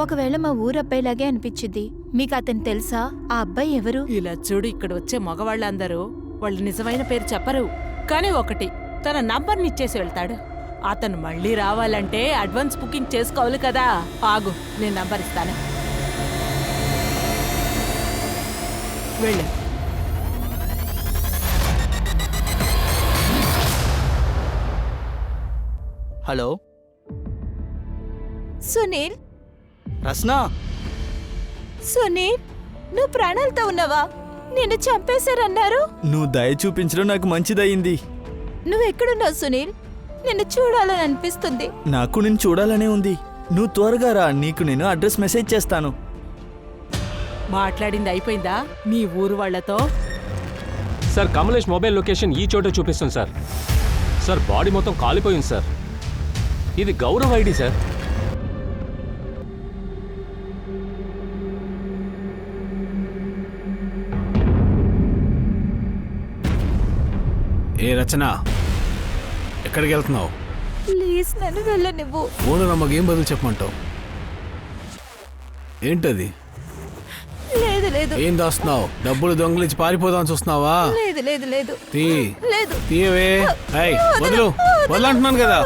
ఒకవేళ మా ఊరబ్బాయిలాగే అనిపించింది. మీకు అతను తెలుసా? ఆ అబ్బాయి ఎవరు? ఇలా చూడు, ఇక్కడ వచ్చే మగవాళ్ళందరూ వాళ్ళ నిజమైన పేరు చెప్పరు, కానీ ఒకటి తన నంబర్ని ఇచ్చేసి వెళ్తాడు. అతను మళ్ళీ రావాలంటే అడ్వాన్స్ బుకింగ్ చేసుకోవాలి కదా. ఆగు, నేను నంబర్ ఇస్తాను, వెళ్ళు. హలో సునీల్. రస్నా, సునీల్, నువ్వు ప్రాణాలతో ఉన్నావా? నిన్ను చంపేశారన్నారు. నువ్వు దయ చూపించడం నాకు మంచిదయ్యింది. నువ్వెక్కడున్నావు సునీల్? నిన్ను చూడాలని అనిపిస్తుంది. నాకు నేను చూడాలనే ఉంది. నువ్వు త్వరగా రా, నీకు నేను అడ్రస్ మెసేజ్ చేస్తాను. మాట్లాడింది అయిపోయిందా నీ ఊరు వాళ్లతో? సార్ కమలేష్ మొబైల్ లొకేషన్ ఈ చోట చూపిస్తుంది సార్. సార్ బాడీ మొత్తం కాలిపోయింది సార్. ఇది గౌరవ్ ఐడి సార్. ఏ రచన, ఎక్కడికి వెళ్తున్నావు? ప్లీజ్ నన్ను వెళ్ళనివ్వు. ఓనర్ అమ్మకి ఏం బదులు చెప్పమంటావు? ఏంటది? లేదు లేదు. ఏం దాస్తున్నావు? డబ్బులు దొంగలించి పారిపోదాం చూస్తున్నావా? లేదు లేదు లేదు లేదు. తీయవే. వదులు, వదలంటున్నాను కదా.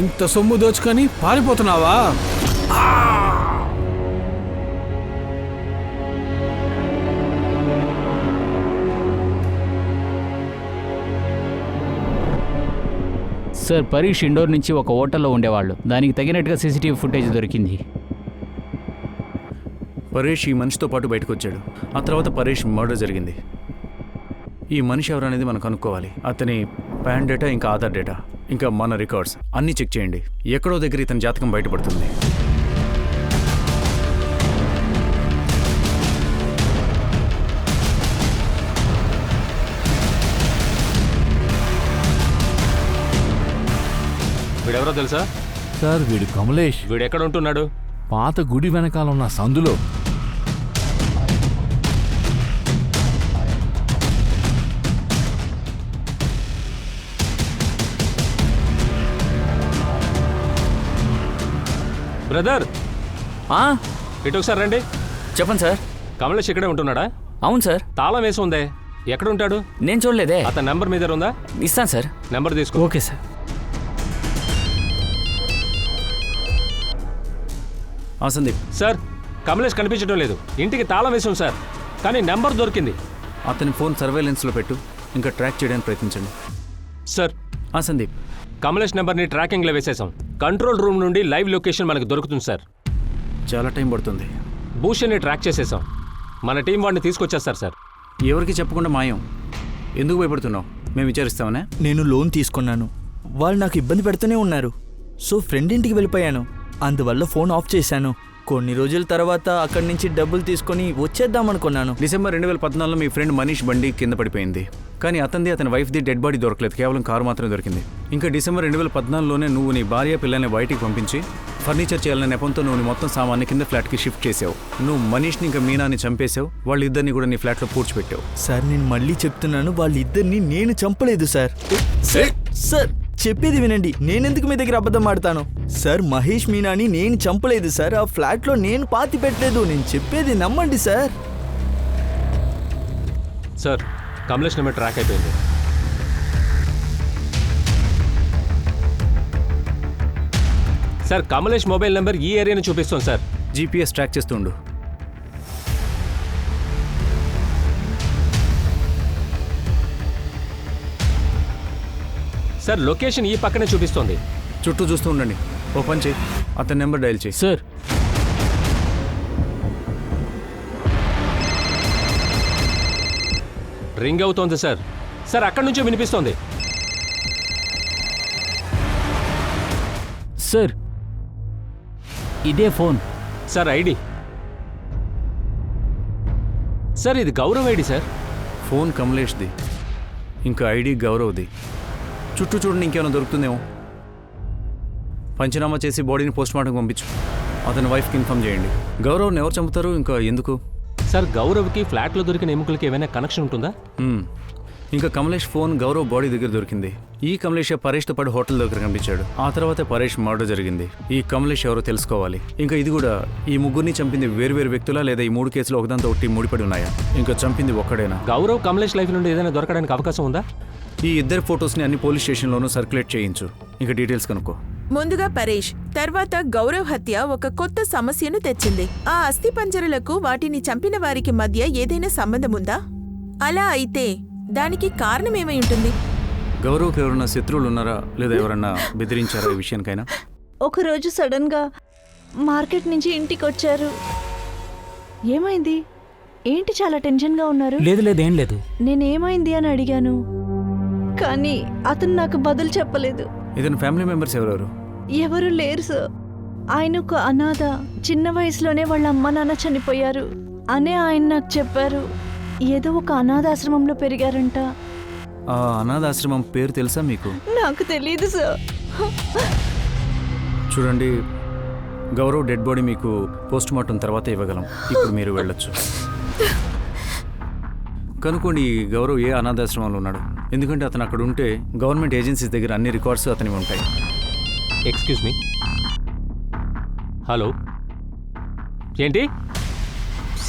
ఇంత సొమ్ము దోచుకొని పారిపోతున్నావా? సార్, పరీష్ ఇండోర్ నుంచి ఒక హోటల్లో ఉండేవాళ్ళు. దానికి తగినట్టుగా సీసీటీవీ ఫుటేజ్ దొరికింది. పరేష్ ఈ మనిషితో పాటు బయటకు వచ్చాడు. ఆ తర్వాత పరేష్ మర్డర్ జరిగింది. ఈ మనిషి ఎవరనేది మనం కనుక్కోవాలి. అతని పాన్ డేటా, ఇంకా ఆధార్ డేటా, ఇంకా మన రికార్డ్స్ అన్నీ చెక్ చేయండి. ఎక్కడో దగ్గర ఇతని జాతకం బయటపడుతుంది. వీడెవరో తెలుసా? సార్, వీడు కమలేష్. వీడు ఎక్కడ ఉంటున్నాడు? పాత గుడి వెనకాల ఉన్న సందులో. బ్రదర్, ఇటు ఒకసారి రండి. చెప్పండి సార్. కమలేష్ ఇక్కడే ఉంటున్నాడా? అవును సార్. తాళం వేసి ఉందే, ఎక్కడ ఉంటాడు? నేను చూడలేదే. అతని నెంబర్ మీ దగ్గర ఉందా? ఇస్తాను సార్. నెంబర్ తీసుకో. Okay sir. Sandeep sir, Kamlesh కనిపించడం లేదు. ఇంటికి తాళం వేసాం సార్, కానీ నెంబర్ దొరికింది. అతని ఫోన్ సర్వేలెన్స్లో పెట్టు, ఇంకా ట్రాక్ చేయడానికి ప్రయత్నించండి. సార్, సందీప్, కమలేష్ నెంబర్ని ట్రాకింగ్లో వేసేసాం. కంట్రోల్ రూమ్ నుండి లైవ్ లొకేషన్ మనకు దొరుకుతుంది సార్. చాలా టైం పడుతుంది. భూషణ్ని ట్రాక్ చేసేసాం. మన టీం వాడిని తీసుకొచ్చేస్తారు సార్. ఎవరికి చెప్పకుండా మాయం. ఎందుకు భయపడుతున్నావు? మేము విచారిస్తామనే. నేను లోన్ తీసుకున్నాను. వాళ్ళు నాకు ఇబ్బంది పెడుతూనే ఉన్నారు. సో ఫ్రెండ్ ఇంటికి వెళ్ళిపోయాను. అందువల్ల ఫోన్ ఆఫ్ చేశాను. కొన్ని రోజుల తర్వాత అక్కడి నుంచి డబ్బులు తీసుకొని వచ్చేద్దాం అనుకున్నాను. డిసెంబర్ 2014లో మీ ఫ్రెండ్ మనీష్ బండి కింద పడిపోయింది. కానీ అతని వైఫ్ది డెడ్ బాడీ దొరకలేదు. కేవలం కారు మాత్రమే దొరికింది. ఇంకా డిసెంబర్ 2014లోనే నువ్వు నీ భార్య పిల్లల్ని బయటికి పంపించి ఫర్నిచర్ చేయాలనే నెపంతో నువ్వు మొత్తం సామాన్ని కింద ఫ్లాట్కి షిఫ్ట్ చేసావు. నువ్వు మనీష్ని ఇంకా మీనాని చంపేశావు. వాళ్ళిద్దరిని కూడా నీ ఫ్లాట్లో పూడ్చిపెట్టావు. సార్, నేను మళ్ళీ చెప్తున్నాను, వాళ్ళిద్దరిని నేను చంపలేదు సార్. సార్, చెప్పేది వినండి. నేనెందుకు మీ దగ్గర అబద్ధం ఆడతాను? సార్, మహేష్ మీనాని నేను చంపలేదు సార్. ఆ ఫ్లాట్లో నేను పాతి పెట్టలేదు. నేను చెప్పేది నమ్మండి sir. Sir, Kamlesh number track అయిపోయింది. సార్, కమలేష్ మొబైల్ నెంబర్ ఈ ఏరియాని చూపిస్తాం సార్. జీపీఎస్ ట్రాక్ చేస్తూ ఉండు. సార్, లొకేషన్ ఈ పక్కనే చూపిస్తోంది. చుట్టూ చూస్తూ ఉండండి. ఓ పని చేయి, అతని నెంబర్ డయల్ చేయి. సార్, రింగ్ అవుతోంది సార్. సార్, అక్కడి నుంచే వినిపిస్తోంది. సార్, ఇదే ఫోన్. Sir, ID. సార్, ఇది గౌరవ్ ఐడి సార్. ఫోన్ కమలేష్ది, ఇంకా ఐడి గౌరవ్ది. చుట్టూ చూడండి, ఇంకేమైనా దొరుకుతుందేమో. పంచనామా చేసి బాడీని పోస్ట్మార్టం పంపించు. అతని వైఫ్కి ఇన్ఫామ్ చేయండి. గౌరవ్ని ఎవరు చంపుతారు, ఇంకా ఎందుకు? సార్ గౌరవ్కి ఫ్లాట్లో దొరికిన ఎముకలకి ఏమైనా కనెక్షన్ ఉంటుందా? ఇంకా కమలేష్ ఫోన్ గౌరవ్ బాడీ దగ్గర దొరికింది. ఈ కమలేష్ పరేష్తో పాటు హోటల్ దగ్గర కనిపించాడు. ఆ తర్వాత పరేష్ మర్డర్ జరిగింది. ఈ కమలేష్ ఎవరో తెలుసుకోవాలి. ఇంకా ఇది కూడా, ఈ ముగ్గురిని చంపింది వేరు వ్యక్తులా, లేదా ఈ 3 కేసులు ఒకదాంతో ఒకటి ముడిపడి ఉన్నాయా? ఇంకా చంపింది ఒక్కడేనా? గౌరవ్ కమలేష్ లైఫ్ నుండి ఏదైనా దొరకడానికి అవకాశం ఉందా? ఈ ఇద్దరు ఫొటోస్ని అన్ని పోలీస్ స్టేషన్లోనూ సర్క్యులేట్ చేయించు. ఇంకా డీటెయిల్స్ కనుక్కో. ముందుగా పరేష్, తర్వాత గౌరవ్ హత్య ఒక కొత్త సమస్యను తెచ్చింది. ఆ అస్థిపంజరాలకు వాటిని చంపిన వారికి మధ్య ఏదైనా సంబంధం ఉందా? అలా అయితే దానికి కారణమేమై ఉంటుంది? గౌరవ్కి ఎవరన్నా శత్రువులు ఉన్నారా, లేదా ఎవరన్నా బెదిరించారా ఈ విషయానికైనా? ఒకరోజు సడన్గా మార్కెట్ నుంచి ఇంటికి వచ్చారు. ఏమైంది? ఏంటి చాలా టెన్షన్గా ఉన్నారు? లేదు ఏం లేదు. నేనేమైంది అని అడిగాను, కానీ అతను నాకు బదులు చెప్పలేదు. ఇతని ఫ్యామిలీ మెంబర్స్ ఎవరెవరు? ఎవరు లేరు సార్. ఆయన ఒక అనాథ. చిన్న వయసులోనే వాళ్ళ అమ్మ నాన్న చనిపోయారు అనే ఆయన నాకు చెప్పారు. ఏదో ఒక అనాథాశ్రమంలో పెరిగారంట. ఆ అనాథాశ్రమం పేరు తెలుసా మీకు? నాకు తెలియదు సార్. చూడండి, గౌరవ్ డెడ్ బాడీ మీకు పోస్ట్ మార్టం తర్వాత ఇవ్వగలం. ఇప్పుడు మీరు వెళ్ళొచ్చు. కనుక్కోండి గౌరవ్ ఏ అనాథాశ్రమంలో ఉన్నాడు. ఎందుకంటే అతను అక్కడ ఉంటే గవర్నమెంట్ ఏజెన్సీస్ దగ్గర అన్ని రికార్డ్స్ అతనివి ఉంటాయి. Excuse me. హలో, ఏంటి?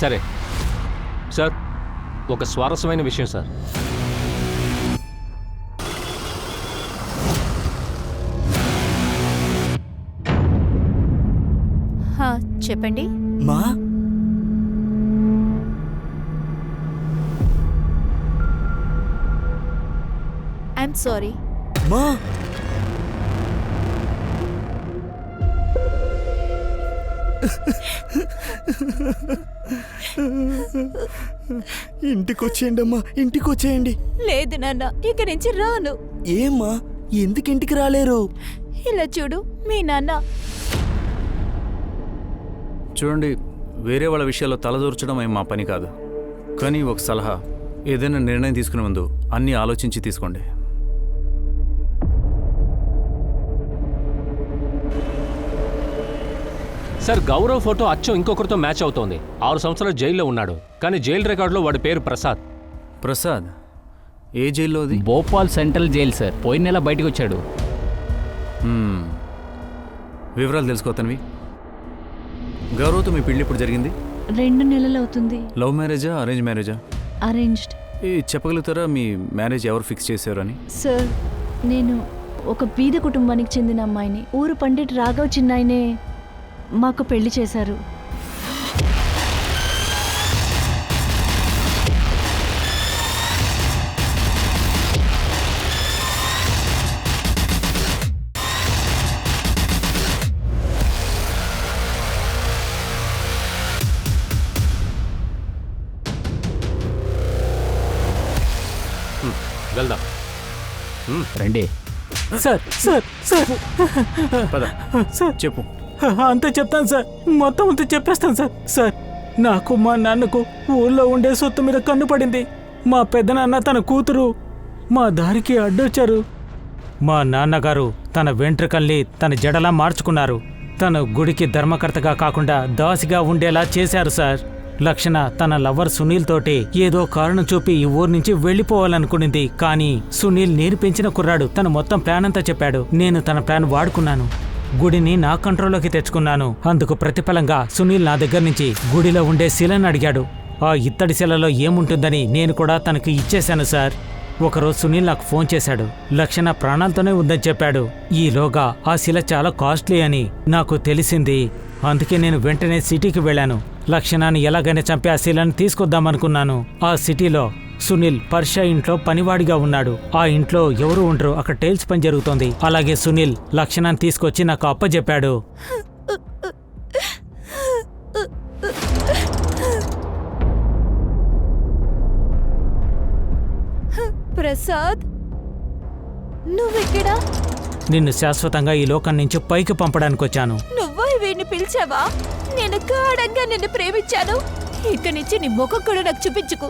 సరే సార్, ఒక స్వారస్యమైన విషయం సార్. చెప్పండి. మా ఐఎమ్ సారీ. మా ఇంటికొచ్చేయండి అమ్మా, ఇంటికొచ్చేయండి. లేదు నాన్న, ఇక నుంచి రాను. ఏమ్మా, ఎందుకు ఇంటికి రాలేరు? ఇలా చూడు, మీ నాన్న. చూడండి, వేరే వాళ్ళ విషయాల్లో తలదూర్చడం ఏం మా పని కాదు. కానీ ఒక సలహా, ఏదైనా నిర్ణయం తీసుకునే ముందు అన్నీ ఆలోచించి తీసుకోండి. సార్ గౌరవ్ ఫోటో అచ్చం ఇంకొకరితో మ్యాచ్ అవుతోంది. 6 సంవత్సరాలు జైల్లో ఉన్నాడు, కానీ జైలు రికార్డులో వాడి పేరు ప్రసాద్. ప్రసాద్ ఏ జైల్లో? అది భోపాల్ సెంట్రల్ జైలు సార్. పోయిన నెల బయటకు వచ్చాడు. వివరాలు తెలుసుకోతనివి. గౌరవ్తో మీ పెళ్లి ఇప్పుడు జరిగింది? 2 నెలలు అవుతుంది. లవ్ మ్యారేజా, అరేంజ్ మ్యారేజా? అరేంజ్డ్. చెప్పగలుగుతారా మీ మ్యారేజ్ ఎవరు ఫిక్స్ చేశారు అని? సార్, నేను ఒక బీద కుటుంబానికి చెందిన అమ్మాయిని. ఊరు పండిట్ రాఘవ్ చిన్నాయనే మాకు పెళ్లి చేశారు. వెళ్దాం రండి. సార్ సార్ సార్ పద సార్ చెప్పు. అంతే చెప్తాను సార్, మొత్తం అంతా చెప్పేస్తాను సార్. సార్, నాకు మా నాన్నకు ఊళ్ళో ఉండే సొత్తు మీద కన్ను పడింది. మా పెద్దనాన్న తన కూతురు మా దారికి అడ్డొచ్చారు. మా నాన్నగారు తన వెంట్రుకల్ని తన జడలా మార్చుకున్నారు. తన గుడికి ధర్మకర్తగా కాకుండా దాసిగా ఉండేలా చేశారు సార్. లక్షణ తన లవర్ సునీల్ తోటి ఏదో కారణం చూపి ఈ ఊరు నుంచి వెళ్ళిపోవాలనుకునింది. కానీ సునీల్ నీరు పెంచిన కుర్రాడు. తను మొత్తం ప్లాన్ అంతా చెప్పాడు. నేను తన ప్లాన్ వాడుకున్నాను. గుడిని నా కంట్రోల్లోకి తెచ్చుకున్నాను. అందుకు ప్రతిఫలంగా సునీల్ నా దగ్గర నుంచి గుడిలో ఉండే శిలను అడిగాడు. ఆ ఇత్తడి శిలలో ఏముంటుందని నేను కూడా తనకి ఇచ్చేశాను సార్. ఒకరోజు సునీల్ నాకు ఫోన్ చేశాడు. లక్షణ ప్రాణాలతోనే ఉందని చెప్పాడు. ఈలోగా ఆ శిల చాలా కాస్ట్లీ అని నాకు తెలిసింది. అందుకే నేను వెంటనే సిటీకి వెళ్ళాను. లక్షణాన్ని ఎలాగైనా చంపి ఆ శిలను తీసుకొద్దామనుకున్నాను. ఆ సిటీలో సునీల్ పర్షా ఇంట్లో పనివాడిగా ఉన్నాడు. ఆ ఇంట్లో ఎవరు ఉండరు, అక్కడ టైల్స్ పని జరుగుతోంది. అలాగే సునీల్ లక్షణాన్ని తీసుకొచ్చి నాకు అప్పచెప్పాడు. ప్రసాద్, నువ్వెక్కడా? నిన్ను శాశ్వతంగా ఈ లోకం నుంచి పైకి పంపడానికి వచ్చాను. నువ్వు వీడిని పిలిచావా? నేను గాఢంగా నిన్ను ప్రేమించాను. ఇక్కడి నుంచి నీ ముఖం కూడా నాకు చూపించుకు.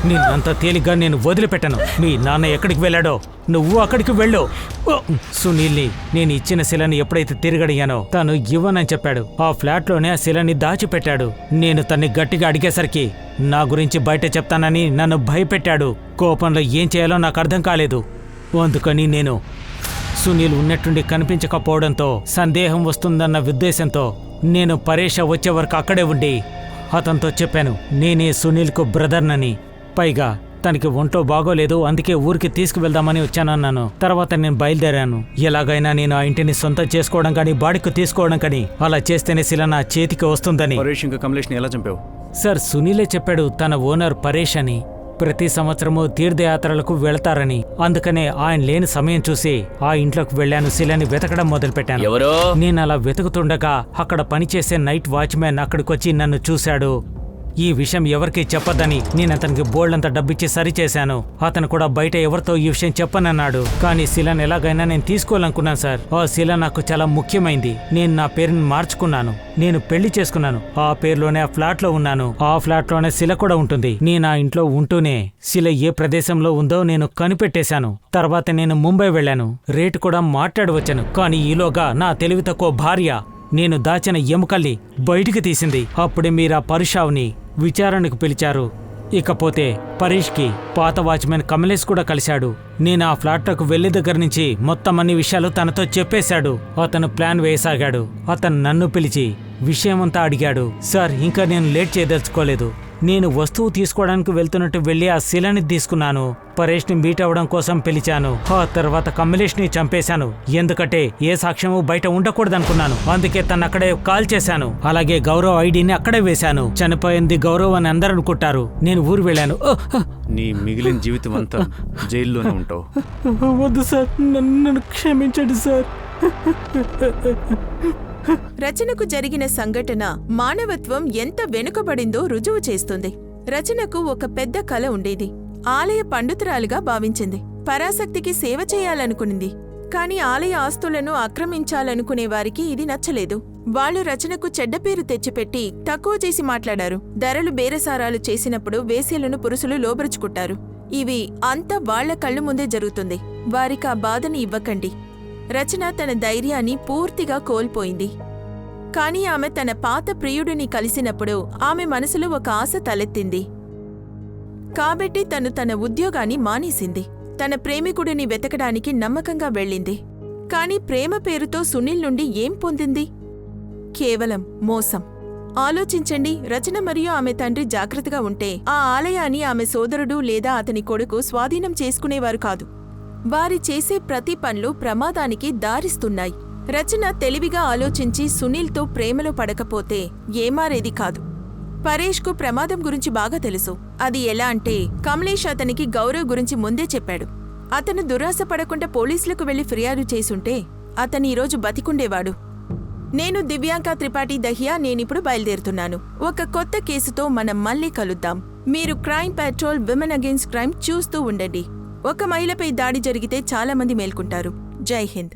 నిన్నంత తేలిగ్గా నేను వదిలిపెట్టను. మీ నాన్న ఎక్కడికి వెళ్ళాడో నువ్వు అక్కడికి వెళ్ళు. ఓ! సునీల్ని నేను ఇచ్చిన శిలని ఎప్పుడైతే తిరిగడిగానో తను ఇవ్వనని చెప్పాడు. ఆ ఫ్లాట్లోనే ఆ శిలని దాచిపెట్టాడు. నేను తన్ని గట్టిగా అడిగేసరికి నా గురించి బయట చెప్తానని నన్ను భయపెట్టాడు. కోపంలో ఏం చేయాలో నాకు అర్థం కాలేదు. అందుకని నేను సునీల్ ఉన్నట్టుండి కనిపించకపోవడంతో సందేహం వస్తుందన్న ఉద్దేశంతో నేను పరేష వచ్చే వరకు అక్కడే ఉండి అతనితో చెప్పాను నేనే సునీల్కు బ్రదర్నని. పైగా తనకి ఒంట్లో బాగోలేదు, అందుకే ఊరికి తీసుకువెళ్దామని వచ్చానన్నాను. తర్వాత నేను బయలుదేరాను. ఎలాగైనా నేను ఆ ఇంటిని సొంతం చేసుకోవడం కానీ బాడికి తీసుకోవడం కానీ అలా చేస్తేనే శిల నా చేతికి వస్తుందని. పరేష్ ఇంకా కమలేష్ని ఎలా చంపావు? సార్, సునీలే చెప్పాడు తన ఓనర్ పరేష్ అని ప్రతి సంవత్సరము తీర్థయాత్రలకు వెళతారని. అందుకనే ఆయన లేని సమయం చూసి ఆ ఇంట్లోకి వెళ్ళాను. శిలని వెతకడం మొదలుపెట్టాను. ఎవరో నేను అలా వెతుకుతుండగా అక్కడ పనిచేసే నైట్ వాచ్మ్యాన్ అక్కడికొచ్చి నన్ను చూశాడు. ఈ విషయం ఎవరికీ చెప్పొద్దని నేను అతనికి బోల్డంత డబ్బిచ్చి సరిచేశాను. అతను కూడా బయట ఎవరితో ఈ విషయం చెప్పనన్నాడు. కానీ శిలను ఎలాగైనా నేను తీసుకోవాలనుకున్నాను సార్. ఆ శిల నాకు చాలా ముఖ్యమైంది. నేను నా పేరుని మార్చుకున్నాను. నేను పెళ్లి చేసుకున్నాను. ఆ పేరులోనే ఆ ఫ్లాట్ లో ఉన్నాను. ఆ ఫ్లాట్ లోనే శిల కూడా ఉంటుంది. నేను ఆ ఇంట్లో ఉంటూనే శిల ఏ ప్రదేశంలో ఉందో నేను కనిపెట్టేశాను. తర్వాత నేను ముంబై వెళ్ళాను. రేటు కూడా మాట్లాడవచ్చాను. కానీ ఈలోగా నా తెలివి తక్కువ భార్య నేను దాచిన ఎముకల్ని బయటికి తీసింది. అప్పుడే మీరు ఆ పరుషావుని విచారణకు పిలిచారు. ఇకపోతే పరేష్కి పాత వాచ్మెన్ కమలేష్ కూడా కలిశాడు. నేను ఆ ఫ్లాట్లోకి వెళ్లే దగ్గర నుంచి మొత్తం అన్ని విషయాలు తనతో చెప్పేశాడు. అతను ప్లాన్ వేయసాగాడు. అతను నన్ను పిలిచి విషయమంతా అడిగాడు. సార్, ఇంకా నేను లేట్ చేయదలుచుకోలేదు. నేను వస్తువు తీసుకోవడానికి వెళ్తున్నట్టు వెళ్ళి ఆ శిలని తీసుకున్నాను. పరేష్ని మీట్ అవ్వడం కోసం పిలిచాను. ఆ తర్వాత కమలేష్ని చంపేశాను. ఎందుకంటే ఏ సాక్ష్యము బయట ఉండకూడదనుకున్నాను. అందుకే తను అక్కడే కాల్ చేశాను. అలాగే గౌరవ్ ఐడిని అక్కడే వేశాను. చనిపోయింది గౌరవ్ అని అందరూ అనుకుంటారు. నేను ఊరు వెళ్ళాను. నీ మిగిలిన జీవితం అంతా జైల్లోనే ఉంటావు. వద్దు సార్, నన్ను క్షమించండి సార్. రచనకు జరిగిన సంఘటన మానవత్వం ఎంత వెనుకబడిందో రుజువు చేస్తుంది. రచనకు ఒక పెద్ద కల ఉండేది. ఆలయ పండితురాలుగా భావించింది. పరాశక్తికి సేవ చేయాలనుకునింది. కాని ఆలయ ఆస్తులను ఆక్రమించాలనుకునే వారికి ఇది నచ్చలేదు. వాళ్లు రచనకు చెడ్డ పేరు తెచ్చిపెట్టి తక్కువ చేసి మాట్లాడారు. ధరలు బేరసారాలు చేసినప్పుడు వేశ్యలను పురుషులు లోబరుచుకుంటారు. ఇవి అంతా వాళ్ల కళ్ళు ముందే జరుగుతుంది. వారికి ఆ బాధని ఇవ్వకండి. రచన తన ధైర్యాన్ని పూర్తిగా కోల్పోయింది. కాని ఆమె తన పాత ప్రియుడిని కలిసినప్పుడు ఆమె మనసులో ఒక ఆశ తలెత్తింది. కాబట్టి తను తన ఉద్యోగాన్ని మానేసింది. తన ప్రేమికుడిని వెతకడానికి నమ్మకంగా వెళ్ళింది. కాని ప్రేమ పేరుతో సునీల్ నుండి ఏం పొందింది? కేవలం మోసం. ఆలోచించండి. రచన మరియు ఆమె తండ్రి జాగ్రత్తగా ఉంటే ఆ ఆలయాన్ని ఆమె సోదరుడు లేదా అతని కొడుకు స్వాధీనం చేసుకునేవారు కాదు. వారి చేసే ప్రతి పనులు ప్రమాదానికి దారిస్తున్నాయి. రచన తెలివిగా ఆలోచించి సునీల్తో ప్రేమలో పడకపోతే ఏమారేది కాదు. పరేష్కు ప్రమాదం గురించి బాగా తెలుసు. అది ఎలా అంటే కమలేష్ అతనికి గౌరవ్ గురించి ముందే చెప్పాడు. అతను దురాశ పడకుండా పోలీసులకు వెళ్లి ఫిర్యాదు చేసుంటే అతను ఈరోజు బతికుండేవాడు. నేను దివ్యాంక త్రిపాఠి దహియా. నేనిప్పుడు బయలుదేరుతున్నాను. ఒక కొత్త కేసుతో మనం మళ్ళీ కలుద్దాం. మీరు crime petrol women against crime చూస్తూ ఉండండి. ఒక మహిళపై దాడి జరిగితే చాలా మంది మేల్కొంటారు. జై హింద్.